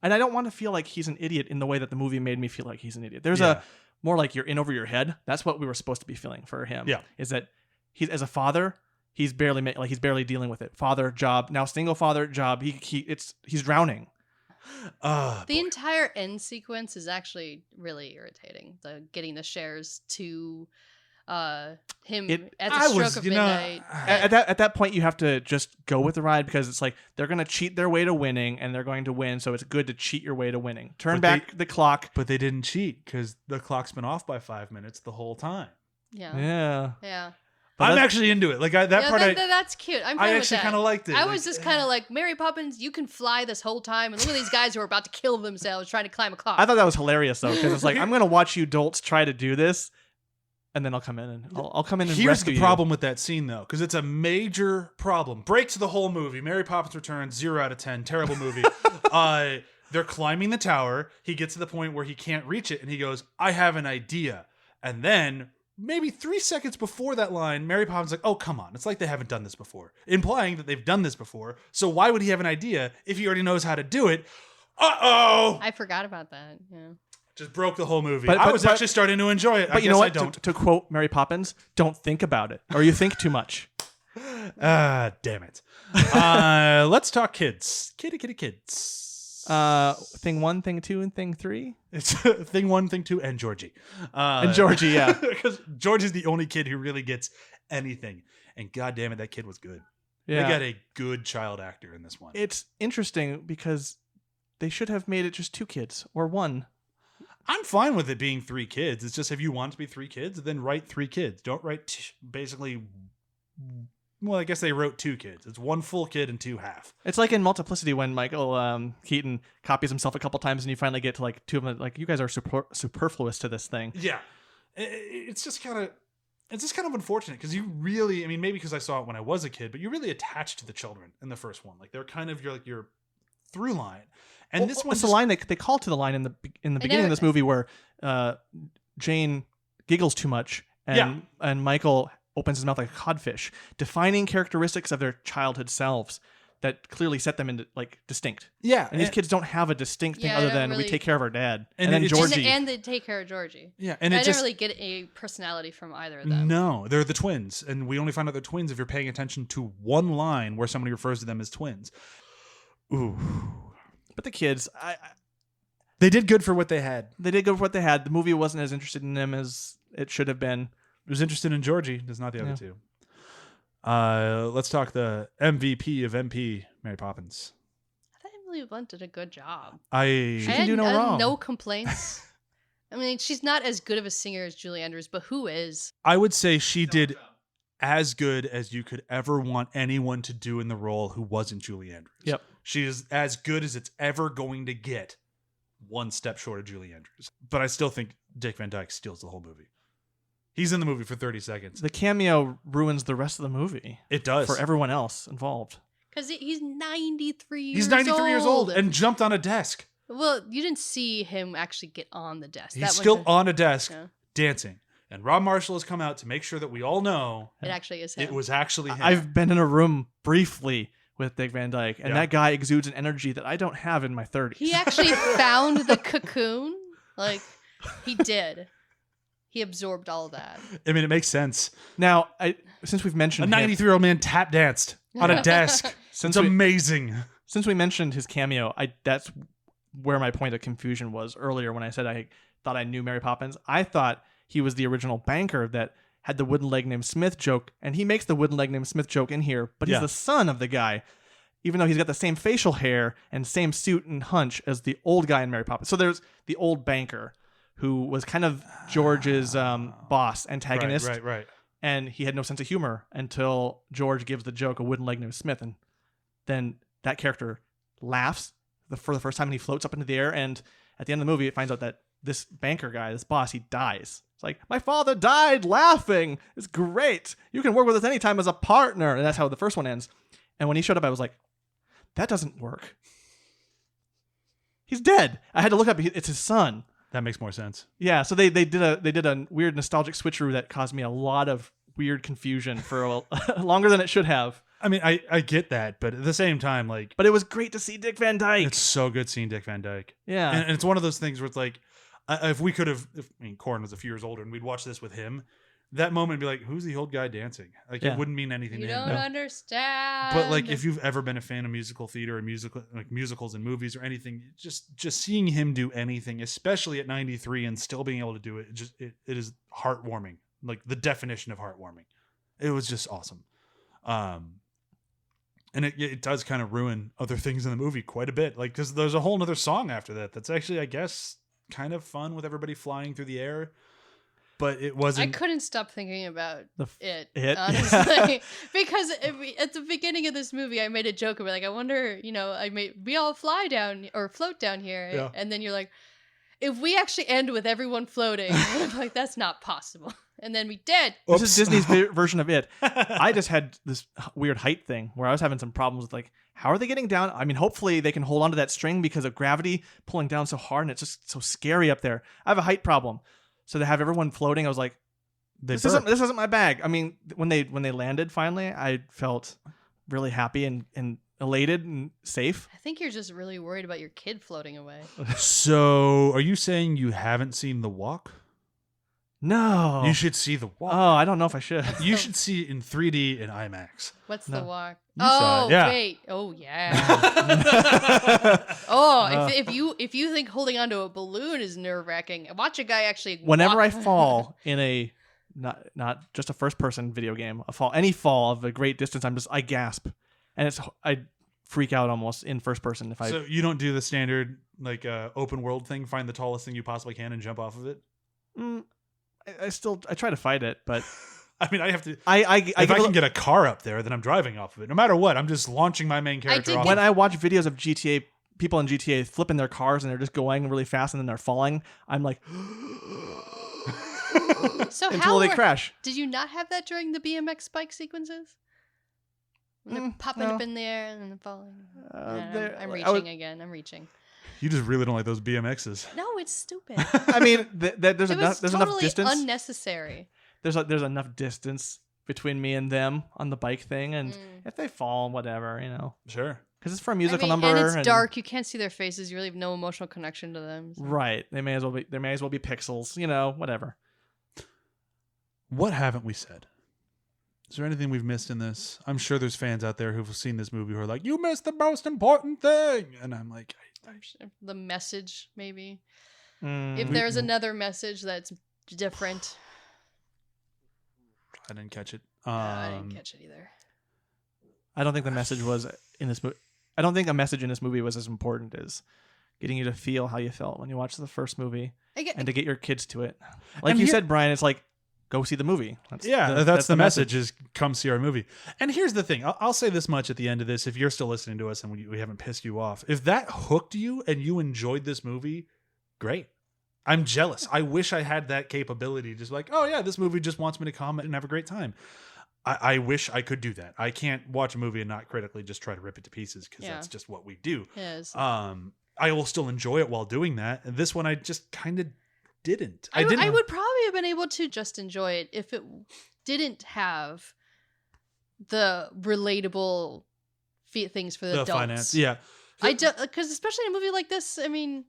and I don't want to feel like he's an idiot in the way that the movie made me feel like he's an idiot. There's a more like you're in over your head. That's what we were supposed to be feeling for him. Yeah, is that he's as a father, he's barely dealing with it. Father job now, single father job. He's drowning. The entire end sequence is actually really irritating. Getting the shares to him at the stroke of midnight. At that point, you have to just go with the ride because it's like they're going to cheat their way to winning and they're going to win. So it's good to cheat your way to winning. Turn back the clock. But they didn't cheat because the clock's been off by 5 minutes the whole time. Yeah. I'm actually into it. Like that's cute. I'm fine I with actually that. kind of liked it. I was just kind of like, Mary Poppins, you can fly this whole time, and look at these guys who are about to kill themselves trying to climb a clock. I thought that was hilarious though, because it's like I'm going to watch you dolts try to do this, and then I'll come in and I'll come in and Here's rescue the problem with that scene though, because it's a major problem. Breaks the whole movie. Mary Poppins Returns, 0 out of 10, terrible movie. They're climbing the tower. He gets to the point where he can't reach it, and he goes, "I have an idea," and then. Maybe 3 seconds before that line, Mary Poppins like, "Oh, come on. It's like they haven't done this before." Implying that they've done this before. So why would he have an idea if he already knows how to do it? Uh-oh! I forgot about that. Yeah. Just broke the whole movie. But I was actually starting to enjoy it. But you know what? To quote Mary Poppins, don't think about it. Or you think too much. Damn it. Let's talk kids. Kitty kids. Thing 1, thing 2, and thing 3. It's thing 1, thing 2, and Georgie. Yeah. Because Georgie's the only kid who really gets anything. And god damn it, that kid was good. Yeah. They got a good child actor in this one. It's interesting because they should have made it just 2 kids or 1. I'm fine with it being 3 kids. It's just if you want it to be 3 kids, then write 3 kids. Don't write basically. Well, I guess they wrote 2 kids. It's 1 full kid and 2 half. It's like in Multiplicity when Michael Keaton copies himself a couple times and you finally get to like 2 of them. Like, you guys are superfluous to this thing. Yeah. It's just kind of it's just kind of unfortunate because you really, I mean, maybe because I saw it when I was a kid, but you really attached to the children in the first one. Like they're kind of your through line. And this one's the line they call to the line in the beginning of this movie where Jane giggles too much and Michael opens his mouth like a codfish, defining characteristics of their childhood selves that clearly set them into like distinct. Yeah. And these kids don't have a distinct thing other than we take care of our dad. And then it's Georgie. And they take care of Georgie. Yeah. And I it didn't really get a personality from either of them. No, they're the twins. And we only find out they're twins if you're paying attention to one line where somebody refers to them as twins. Ooh. But the kids, they did good for what they had. They did good for what they had. The movie wasn't as interested in them as it should have been. It was interested in Georgie, just not the other two. Let's talk the MVP of MP, Mary Poppins. I thought Emily Blunt did a good job. She can do no I had wrong. no complaints. I mean, she's not as good of a singer as Julie Andrews, but who is? I would say she did as good as you could ever want anyone to do in the role who wasn't Julie Andrews. Yep. She is as good as it's ever going to get, one step short of Julie Andrews. But I still think Dick Van Dyke steals the whole movie. He's in the movie for 30 seconds. The cameo ruins the rest of the movie. It does. For everyone else involved. Because he's 93 years old. He's 93 years old and jumped on a desk. Well, you didn't see him actually get on the desk. He's still on a desk dancing. And Rob Marshall has come out to make sure that we all know it actually is him. It was actually him. I've been in a room briefly with Dick Van Dyke, and that guy exudes an energy that I don't have in my 30s. He actually found the cocoon. Like, he did. He absorbed all of that. I mean, it makes sense. Now, since we've mentioned a 93-year-old man tap danced on a desk. It's amazing. Since we mentioned his cameo, that's where my point of confusion was earlier when I said I thought I knew Mary Poppins. I thought he was the original banker that had the wooden leg named Smith joke, and he makes the wooden leg named Smith joke in here, but he's the son of the guy, even though he's got the same facial hair and same suit and hunch as the old guy in Mary Poppins. So there's the old banker, who was kind of George's boss, antagonist. Right. And he had no sense of humor until George gives the joke, a wooden leg named Smith. And then that character laughs for the first time and he floats up into the air. And at the end of the movie, it finds out that this banker guy, this boss, he dies. It's like, my father died laughing. It's great. You can work with us anytime as a partner. And that's how the first one ends. And when he showed up, I was like, that doesn't work. He's dead. I had to look up. It's his son. That makes more sense. Yeah, so they did a weird nostalgic switcheroo that caused me a lot of weird confusion for longer than it should have. I mean, I get that, but at the same time, like... But it was great to see Dick Van Dyke. It's so good seeing Dick Van Dyke. Yeah. And it's one of those things where it's like, if we could have... Corin was a few years older and we'd watch this with him, that moment would be like, who's the old guy dancing? Like, it wouldn't mean anything you to him. don't understand. But, like, if you've ever been a fan of musical theater or musicals and movies or anything, just seeing him do anything, especially at 93 and still being able to do it, it is heartwarming. Like, the definition of heartwarming. It was just awesome. And it does kind of ruin other things in the movie quite a bit. Like, because there's a whole nother song after that that's actually, I guess, kind of fun with everybody flying through the air. But it wasn't. I couldn't stop thinking about it Yeah. honestly, because at the beginning of this movie, I made a joke about like, I wonder, we all fly down or float down here, and then you're like, if we actually end with everyone floating, I'm like, that's not possible, and then we did. This is Disney's version of it. I just had this weird height thing where I was having some problems with like, how are they getting down? I mean, hopefully they can hold onto that string because of gravity pulling down so hard, and it's just so scary up there. I have a height problem. So to have everyone floating, I was like, this isn't my bag. I mean, when they landed finally, I felt really happy and elated and safe. I think you're just really worried about your kid floating away. So, are you saying you haven't seen The Walk? No. You should see The Walk. Oh, I don't know if I should. You should see it in 3D and IMAX. What's The Walk? You saw it, yeah. Wait. Oh, yeah. If you think holding onto a balloon is nerve-wracking, watch a guy actually Whenever walk. I fall in a not just a first-person video game, any fall of a great distance, I gasp, and I freak out almost in first person if I. So you don't do the standard like open world thing, find the tallest thing you possibly can and jump off of it? I try to fight it, but I mean, I have to. If I can get a car up there, then I'm driving off of it. No matter what, I'm just launching my main character off. When I watch videos of GTA, people in GTA flipping their cars and they're just going really fast and then they're falling, I'm like, So until they crash. Did you not have that during the BMX bike sequences? When they're popping up in the air and then falling. I'm reaching again. I'm reaching. You just really don't like those BMXs. No, it's stupid. I mean, there's enough totally distance. Unnecessary. There's enough distance between me and them on the bike thing, and if they fall, whatever, you know. Sure. Because it's for a musical number, and it's dark. You can't see their faces. You really have no emotional connection to them. So. Right. There may as well be pixels. You know, whatever. What haven't we said? Is there anything we've missed in this? I'm sure there's fans out there who've seen this movie who are like, "You missed the most important thing," and I'm like, the message, maybe. If there's another message that's different. I didn't catch it. I didn't catch it either. I don't think the message was in this movie. I don't think a message in this movie was as important as getting you to feel how you felt when you watched the first movie and to get your kids to it. Like you said, Brian, it's like, go see the movie. That's the message is come see our movie. And here's the thing. I'll say this much at the end of this. If you're still listening to us and we haven't pissed you off, if that hooked you and you enjoyed this movie, great. I'm jealous. I wish I had that capability. Just like, oh yeah, this movie just wants me to comment and have a great time. I wish I could do that. I can't watch a movie and not critically just try to rip it to pieces because that's just what we do. Yes. I will still enjoy it while doing that. And this one, I just kind of didn't. I would probably have been able to just enjoy it if it didn't have the relatable things for the adults. Finance, yeah. Because especially in a movie like this, I mean,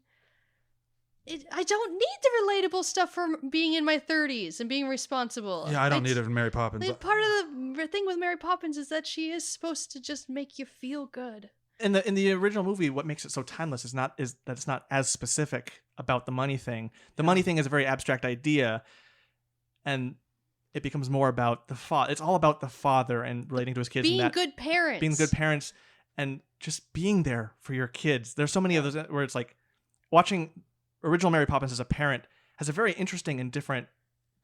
I don't need the relatable stuff for being in my 30s and being responsible. Yeah, I don't need it from Mary Poppins. Part of the thing with Mary Poppins is that she is supposed to just make you feel good. In the original movie, what makes it so timeless is that it's not as specific about the money thing. The money thing is a very abstract idea, and it becomes more about the father. It's all about the father and relating to his kids. Being good parents, and just being there for your kids. There's so many of those where it's like watching original Mary Poppins as a parent has a very interesting and different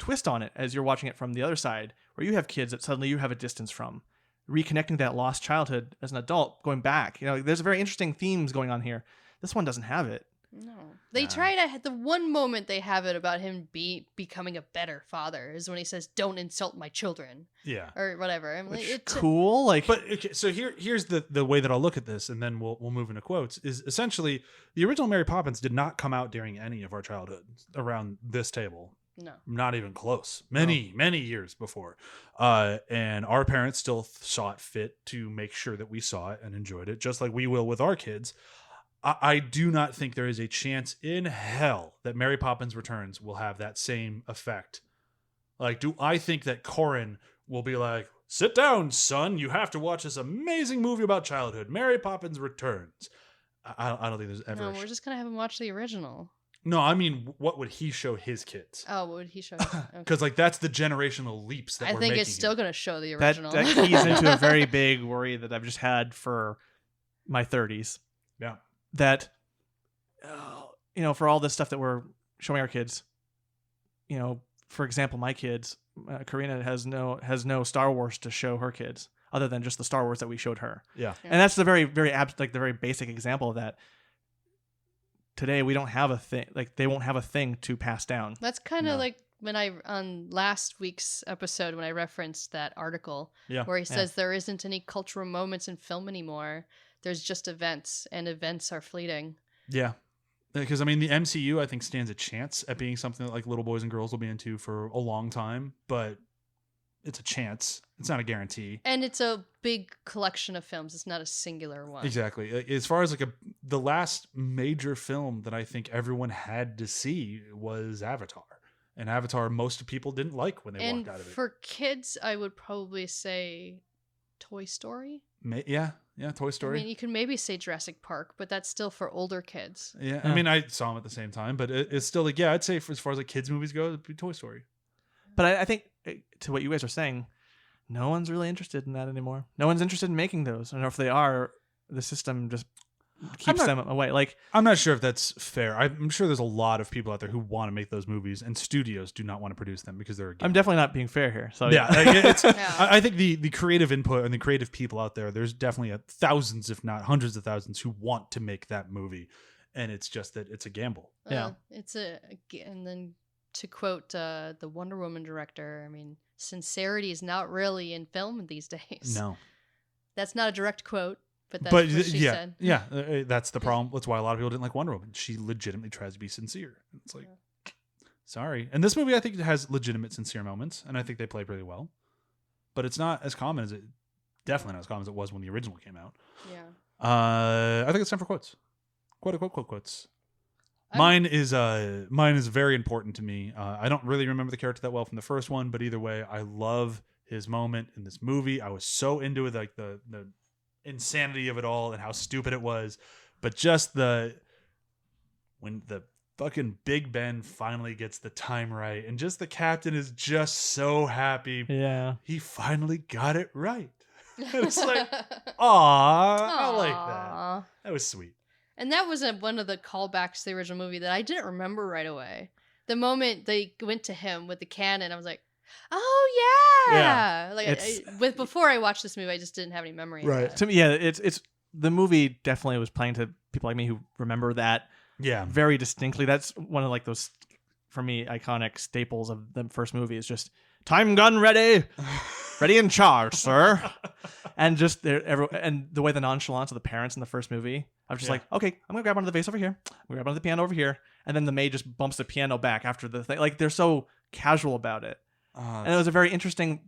twist on it as you're watching it from the other side, where you have kids that suddenly you have a distance from. Reconnecting that lost childhood as an adult, going back. You know, there's very interesting themes going on here. This one doesn't have it. No. They try to, the one moment they have it about him becoming a better father is when he says, "Don't insult my children." Yeah. Or whatever. I mean, it's cool. But okay, so here's the way that I'll look at this, and then we'll move into quotes, is essentially the original Mary Poppins did not come out during any of our childhood around this table. No. Not even close. Many years before. And our parents still saw it fit to make sure that we saw it and enjoyed it, just like we will with our kids. I do not think there is a chance in hell that Mary Poppins Returns will have that same effect. Like, do I think that Corin will be like, "Sit down, son, you have to watch this amazing movie about childhood, Mary Poppins Returns"? I don't think there's ever... No, we're just going to have him watch the original. No, I mean, what would he show his kids? Oh, what would he show? Because like that's the generational leaps that we're making. I think it's still going to show the original. That keys into a very big worry that I've just had for my 30s. Yeah. That, for all this stuff that we're showing our kids, for example, my kids, Karina has no Star Wars to show her kids other than just the Star Wars that we showed her. Yeah. And that's the very, very the very basic example of that. Today we don't have a thing, like they won't have a thing to pass down. That's kind of like when on last week's episode when I referenced that article where he says there isn't any cultural moments in film anymore. There's just events, and events are fleeting. Yeah. Because, I mean, the MCU, I think, stands a chance at being something that like little boys and girls will be into for a long time, but it's a chance. It's not a guarantee. And it's a big collection of films. It's not a singular one. Exactly. As far as like the last major film that I think everyone had to see was Avatar. And Avatar, most people didn't like when they walked out of it. And for kids, I would probably say Toy Story. Yeah, Toy Story. I mean, you can maybe say Jurassic Park, but that's still for older kids. Yeah, I mean, I saw them at the same time, but it's still like, I'd say as far as like kids movies go, it'd be Toy Story. But I think, to what you guys are saying, no one's really interested in that anymore. No one's interested in making those. And if they are, the system just keeps them away. Like, I'm not sure if that's fair. I'm sure there's a lot of people out there who want to make those movies, and studios do not want to produce them because they're... I'm definitely not being fair here. So I think the creative input and the creative people out there's definitely thousands, if not hundreds of thousands, who want to make that movie, and it's just that it's a gamble. And then to quote the Wonder Woman director, I mean, sincerity is not really in film these days. No. That's not a direct quote, but that's what she said. Yeah, that's the problem. That's why a lot of people didn't like Wonder Woman. She legitimately tries to be sincere. It's like, sorry. And this movie, I think, has legitimate sincere moments, and I think they play pretty well. But it's not as common as definitely not as common as it was when the original came out. Yeah. I think it's time for quotes. Quotes. Mine is very important to me. I don't really remember the character that well from the first one, but either way, I love his moment in this movie. I was so into it, like the insanity of it all and how stupid it was, but just when the fucking Big Ben finally gets the time right, and just the captain is just so happy. Yeah, he finally got it right. It's like, I like that. That was sweet. And that was one of the callbacks to the original movie that I didn't remember right away. The moment they went to him with the cannon, I was like, "Oh yeah!" Like before I watched this movie, I just didn't have any memory. Right. Of that. To me, yeah, it's the movie definitely was playing to people like me who remember that very distinctly. That's one of like those, for me, iconic staples of the first movie is just time gun ready. Ready in charge, sir. And just and the way the nonchalance of the parents in the first movie, I was just like, okay, I'm gonna grab onto the vase over here. I'm gonna grab onto the piano over here, and then the maid just bumps the piano back after the thing. Like they're so casual about it, and it was a very interesting.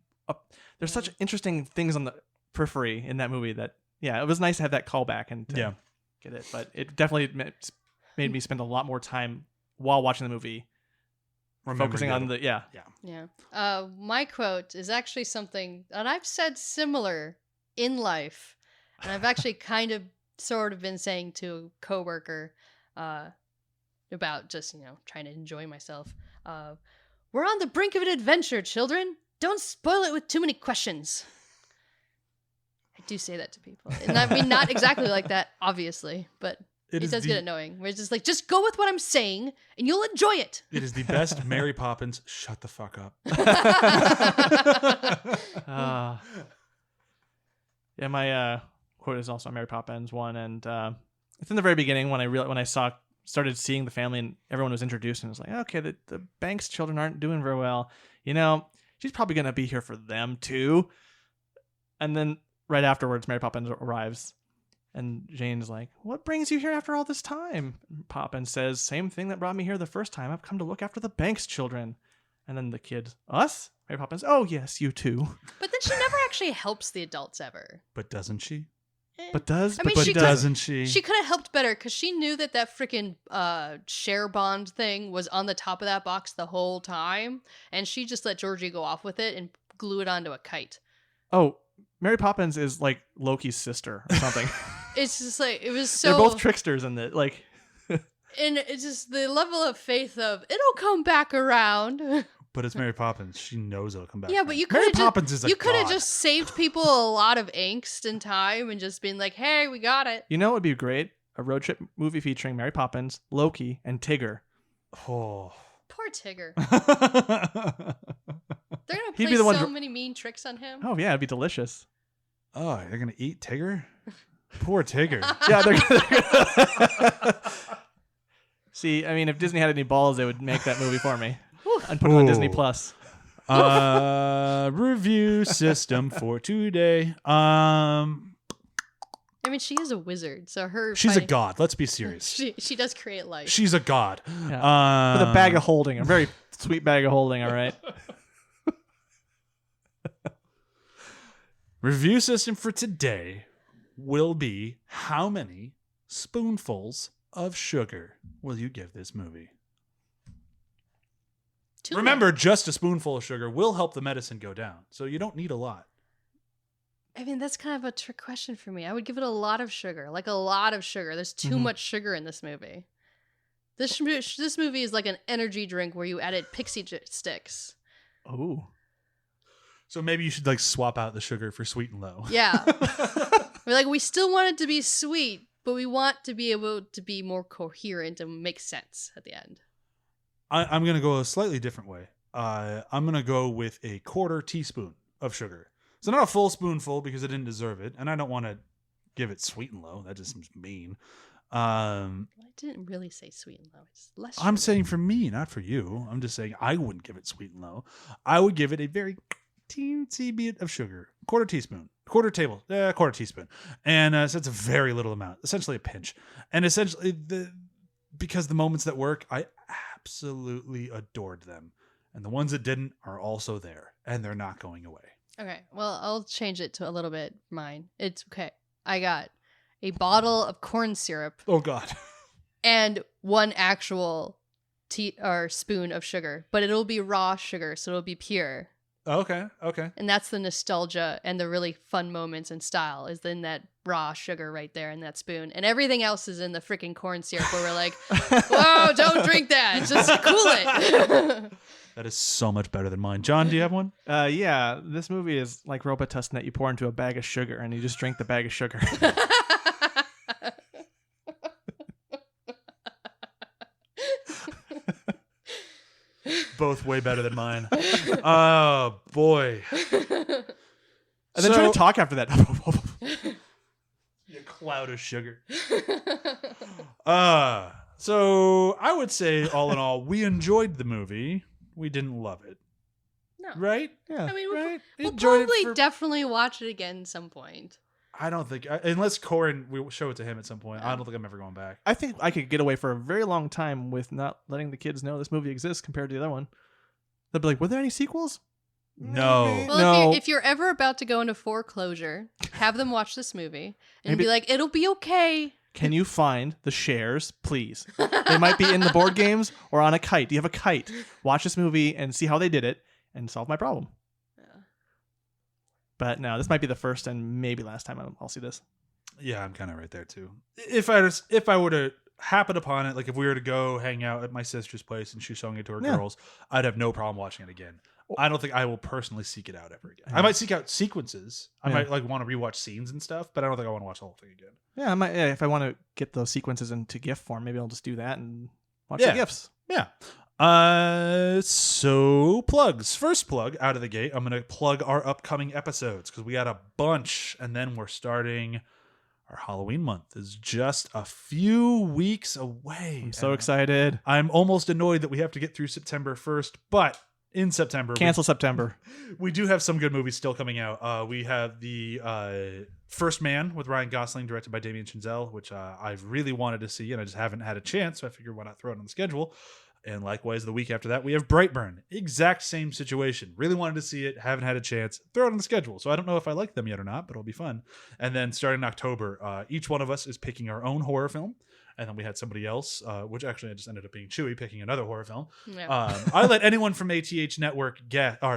There's such interesting things on the periphery in that movie that it was nice to have that callback and to get it. But it definitely made me spend a lot more time while watching the movie. Focusing on the my quote is actually something that I've said similar in life, and I've actually sort of been saying to a coworker about just trying to enjoy myself. We're on the brink of an adventure, children. Don't spoil it with too many questions. I do say that to people, and I mean not exactly like that, obviously, but. It does get annoying. We're just like, just go with what I'm saying, and you'll enjoy it. It is the best Mary Poppins. Shut the fuck up. My quote is also Mary Poppins one, and it's in the very beginning when I started seeing the family and everyone was introduced, and it was like, okay, the Banks children aren't doing very well. She's probably gonna be here for them too. And then right afterwards, Mary Poppins arrives. And Jane's like, what brings you here after all this time? Poppins says, same thing that brought me here the first time. I've come to look after the Banks children. And then the kid, us? Mary Poppins, oh, yes, you too. But then she never actually helps the adults ever. But doesn't she? But does? I mean, but doesn't she? She could have helped better because she knew that freaking share bond thing was on the top of that box the whole time. And she just let Georgie go off with it and glue it onto a kite. Oh, Mary Poppins is like Loki's sister or something. It's just like, it was so... They're both tricksters in it. Like... and it's just the level of faith of, it'll come back around. But it's Mary Poppins. She knows it'll come back. Yeah, but you could have just saved people a lot of angst and time and just been like, hey, we got it. You know what would be great? A road trip movie featuring Mary Poppins, Loki, and Tigger. Oh. Poor Tigger. They're going to play so many mean tricks on him. Oh, yeah, it'd be delicious. Oh, they're going to eat Tigger? Poor Tigger. Yeah, they're See, I mean, if Disney had any balls, they would make that movie for me and put it on Disney Plus. Review system for today. I mean, she is a wizard, so she's a god. Let's be serious. She does create life. She's a god. Yeah. With a bag of holding, a very sweet bag of holding. All right. Review system for today will be: how many spoonfuls of sugar will you give this movie? Remember, just a spoonful of sugar will help the medicine go down, so you don't need a lot. I mean, that's kind of a trick question for me. I would give it a lot of sugar, like a lot of sugar. There's too much sugar in this movie. This movie is like an energy drink where you added pixie sticks. Oh. So maybe you should like swap out the sugar for sweet and low. Yeah. we still want it to be sweet, but we want to be able to be more coherent and make sense at the end. I'm going to go a slightly different way. I'm going to go with a 1/4 teaspoon of sugar. So not a full spoonful because I didn't deserve it. And I don't want to give it sweet and low. That just seems mean. I didn't really say sweet and low. It's less. I'm sugar. saying for me, not for you. I'm just saying I wouldn't give it sweet and low. I would give it a very teensy bit of sugar, quarter teaspoon, quarter teaspoon, and so it's a very little amount, essentially a pinch, and essentially because the moments that work, I absolutely adored them, and the ones that didn't are also there, and they're not going away. Okay, well, I'll change it to a little bit. Mine. It's okay. I got a bottle of corn syrup Oh God. and one actual tea or spoon of sugar, but it'll be raw sugar, so it'll be pure. Okay. And that's the nostalgia and the really fun moments and style is in that raw sugar right there in that spoon. And everything else is in the freaking corn syrup where we're like, whoa, don't drink that. Just cool it. That is so much better than mine. John, do you have one? Yeah, this movie is like Robitussin that you pour into a bag of sugar and you just drink the bag of sugar. Both way better than mine. Oh boy. And then try to talk after that. You cloud of sugar. So I would say all in all, we enjoyed the movie. We didn't love it. No. Right? Yeah. I mean, Right? we'll Enjoyed it probably for- definitely watch it again at some point. I don't think, unless Corin, we will show it to him at some point. I don't think I'm ever going back. I think I could get away for a very long time with not letting the kids know this movie exists compared to the other one. They'll be like, were there any sequels? No. Maybe. Well, No. if you're ever about to go into foreclosure, have them watch this movie and Maybe- be like, it'll be okay. Can you find the shares, please? They might be in the board games or on a kite. Do you have a kite? Watch this movie and see how they did it and solve my problem. Yeah. But no, this might be the first and maybe last time I'll see this. Yeah, I'm kind of right there too. If I were to happen upon it, like if we were to go hang out at my sister's place and she's showing it to her Yeah. girls, I'd have no problem watching it again. I don't think I will personally seek it out ever again. I Yeah. might seek out sequences. I Yeah. might like want to rewatch scenes and stuff, but I don't think I want to watch the whole thing again. Yeah, I might. Yeah, if I want to get those sequences into GIF form, maybe I'll just do that and watch Yeah. the GIFs. Yeah. So plugs. First plug out of the gate. I'm gonna plug our upcoming episodes because we got a bunch, and then we're starting. Our Halloween month is just a few weeks away. I'm so And excited. I'm almost annoyed that we have to get through September 1st, but in September, Cancel September. we do have some good movies still coming out. We have the First Man with Ryan Gosling, directed by Damien Chazelle, which I've really wanted to see, and I just haven't had a chance, so I figured why not throw it on the schedule. And likewise, the week after that, we have Brightburn. Exact same situation. Really wanted to see it, haven't had a chance. Throw it on the schedule. So I don't know if I like them yet or not, but it'll be fun. And then starting in October, each one of us is picking our own horror film. And then we had somebody else, which actually just ended up being CHEWIE, picking another horror film. Yeah. I let anyone from ATH Network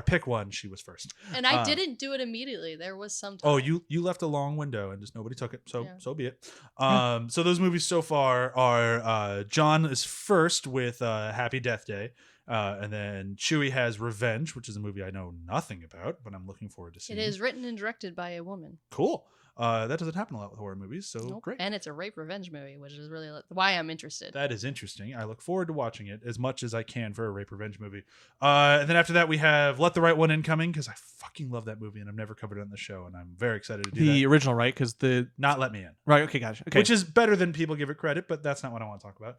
pick one. She was first. And I didn't do it immediately. There was some time. Oh, you left a long window and just nobody took it. So Yeah. so be it. So those movies so far are John is first with Happy Death Day. And then CHEWIE has Revenge, which is a movie I know nothing about, but I'm looking forward to seeing. It is written and directed by a woman. Cool. That doesn't happen a lot with horror movies, so Nope. great. And it's a rape revenge movie, which is really why I'm interested. That is interesting. I look forward to watching it as much as I can for a rape revenge movie. And then after that, we have Let the Right One In coming because I fucking love that movie and I've never covered it on the show, and I'm very excited to do The that. original, right? Because the Not Let Me In, right. Okay, gotcha. Okay, which is better than people give it credit, but that's not what I want to talk about.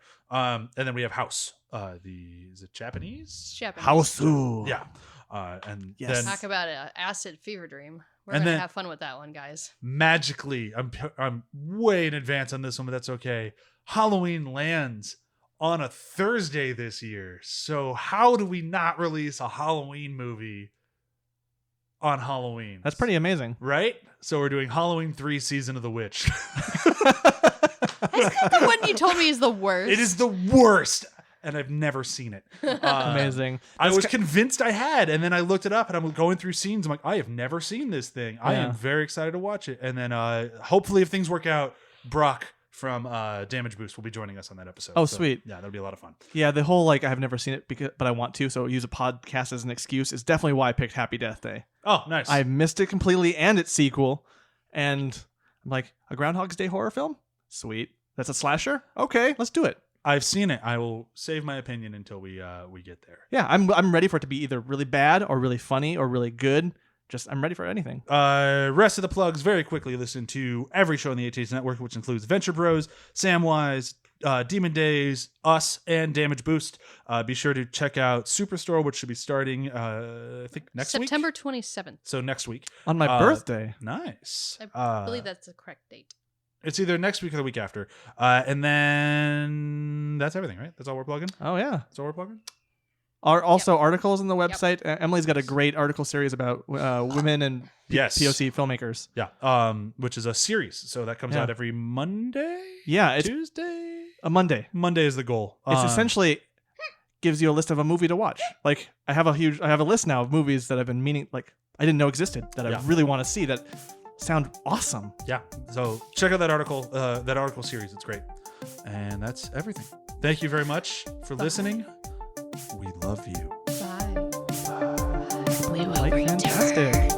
And then we have House. Is it Japanese? Japanese. Houseu. Yeah. And Yes. then Talk about an acid fever dream. We're And gonna then- have fun with that one, guys. magically, I'm way in advance on this one, but that's okay. Halloween lands on a Thursday this year, so how do we not release a Halloween movie on Halloween? That's pretty amazing. right. So we're doing Halloween 3: Season of the Witch. Isn't that the one you told me is the worst? It is the worst, and I've never seen it. Amazing. I was convinced I had, and then I looked it up, and I'm going through scenes. I'm like, I have never seen this thing. I Yeah. am very excited to watch it. And then hopefully, if things work out, Brock from Damage Boost will be joining us on that episode. Oh, So, sweet. Yeah, that'll be a lot of fun. Yeah, the whole like I've never seen it but I want to, so use a podcast as an excuse is definitely why I picked Happy Death Day. Oh, nice. I missed it completely and its sequel, and I'm like, a Groundhog's Day horror film? Sweet. That's a slasher? Okay, let's do it. I've seen it. I will save my opinion until we get there. Yeah, I'm ready for it to be either really bad or really funny or really good. I'm ready for anything. Rest of the plugs very quickly. Listen to every show on the ATH Network, which includes Venture Bros, Samwise, Demon Days, Us, and Damage Boost. Be sure to check out Superstore, which should be starting, I think, next September week. 27th. So next week. On my birthday. Nice. I believe that's the correct date. It's either next week or the week after. And then that's everything, right? That's all we're plugging? Oh, yeah. That's all we're plugging? Are also articles on the website. Emily's got a great article series about women and Yes. POC filmmakers. Yeah. Which is a series. So that comes Yeah. out every Monday? Yeah, it's Tuesday? a Monday. Monday is the goal. It's essentially gives you a list of a movie to watch. Like I have a list now of movies that I've been meaning, like I didn't know existed, that I really want to see, that sound awesome. Yeah. So check out that article series. It's great. And that's everything. Thank you very much for listening. We love you. Bye. Like fantastic.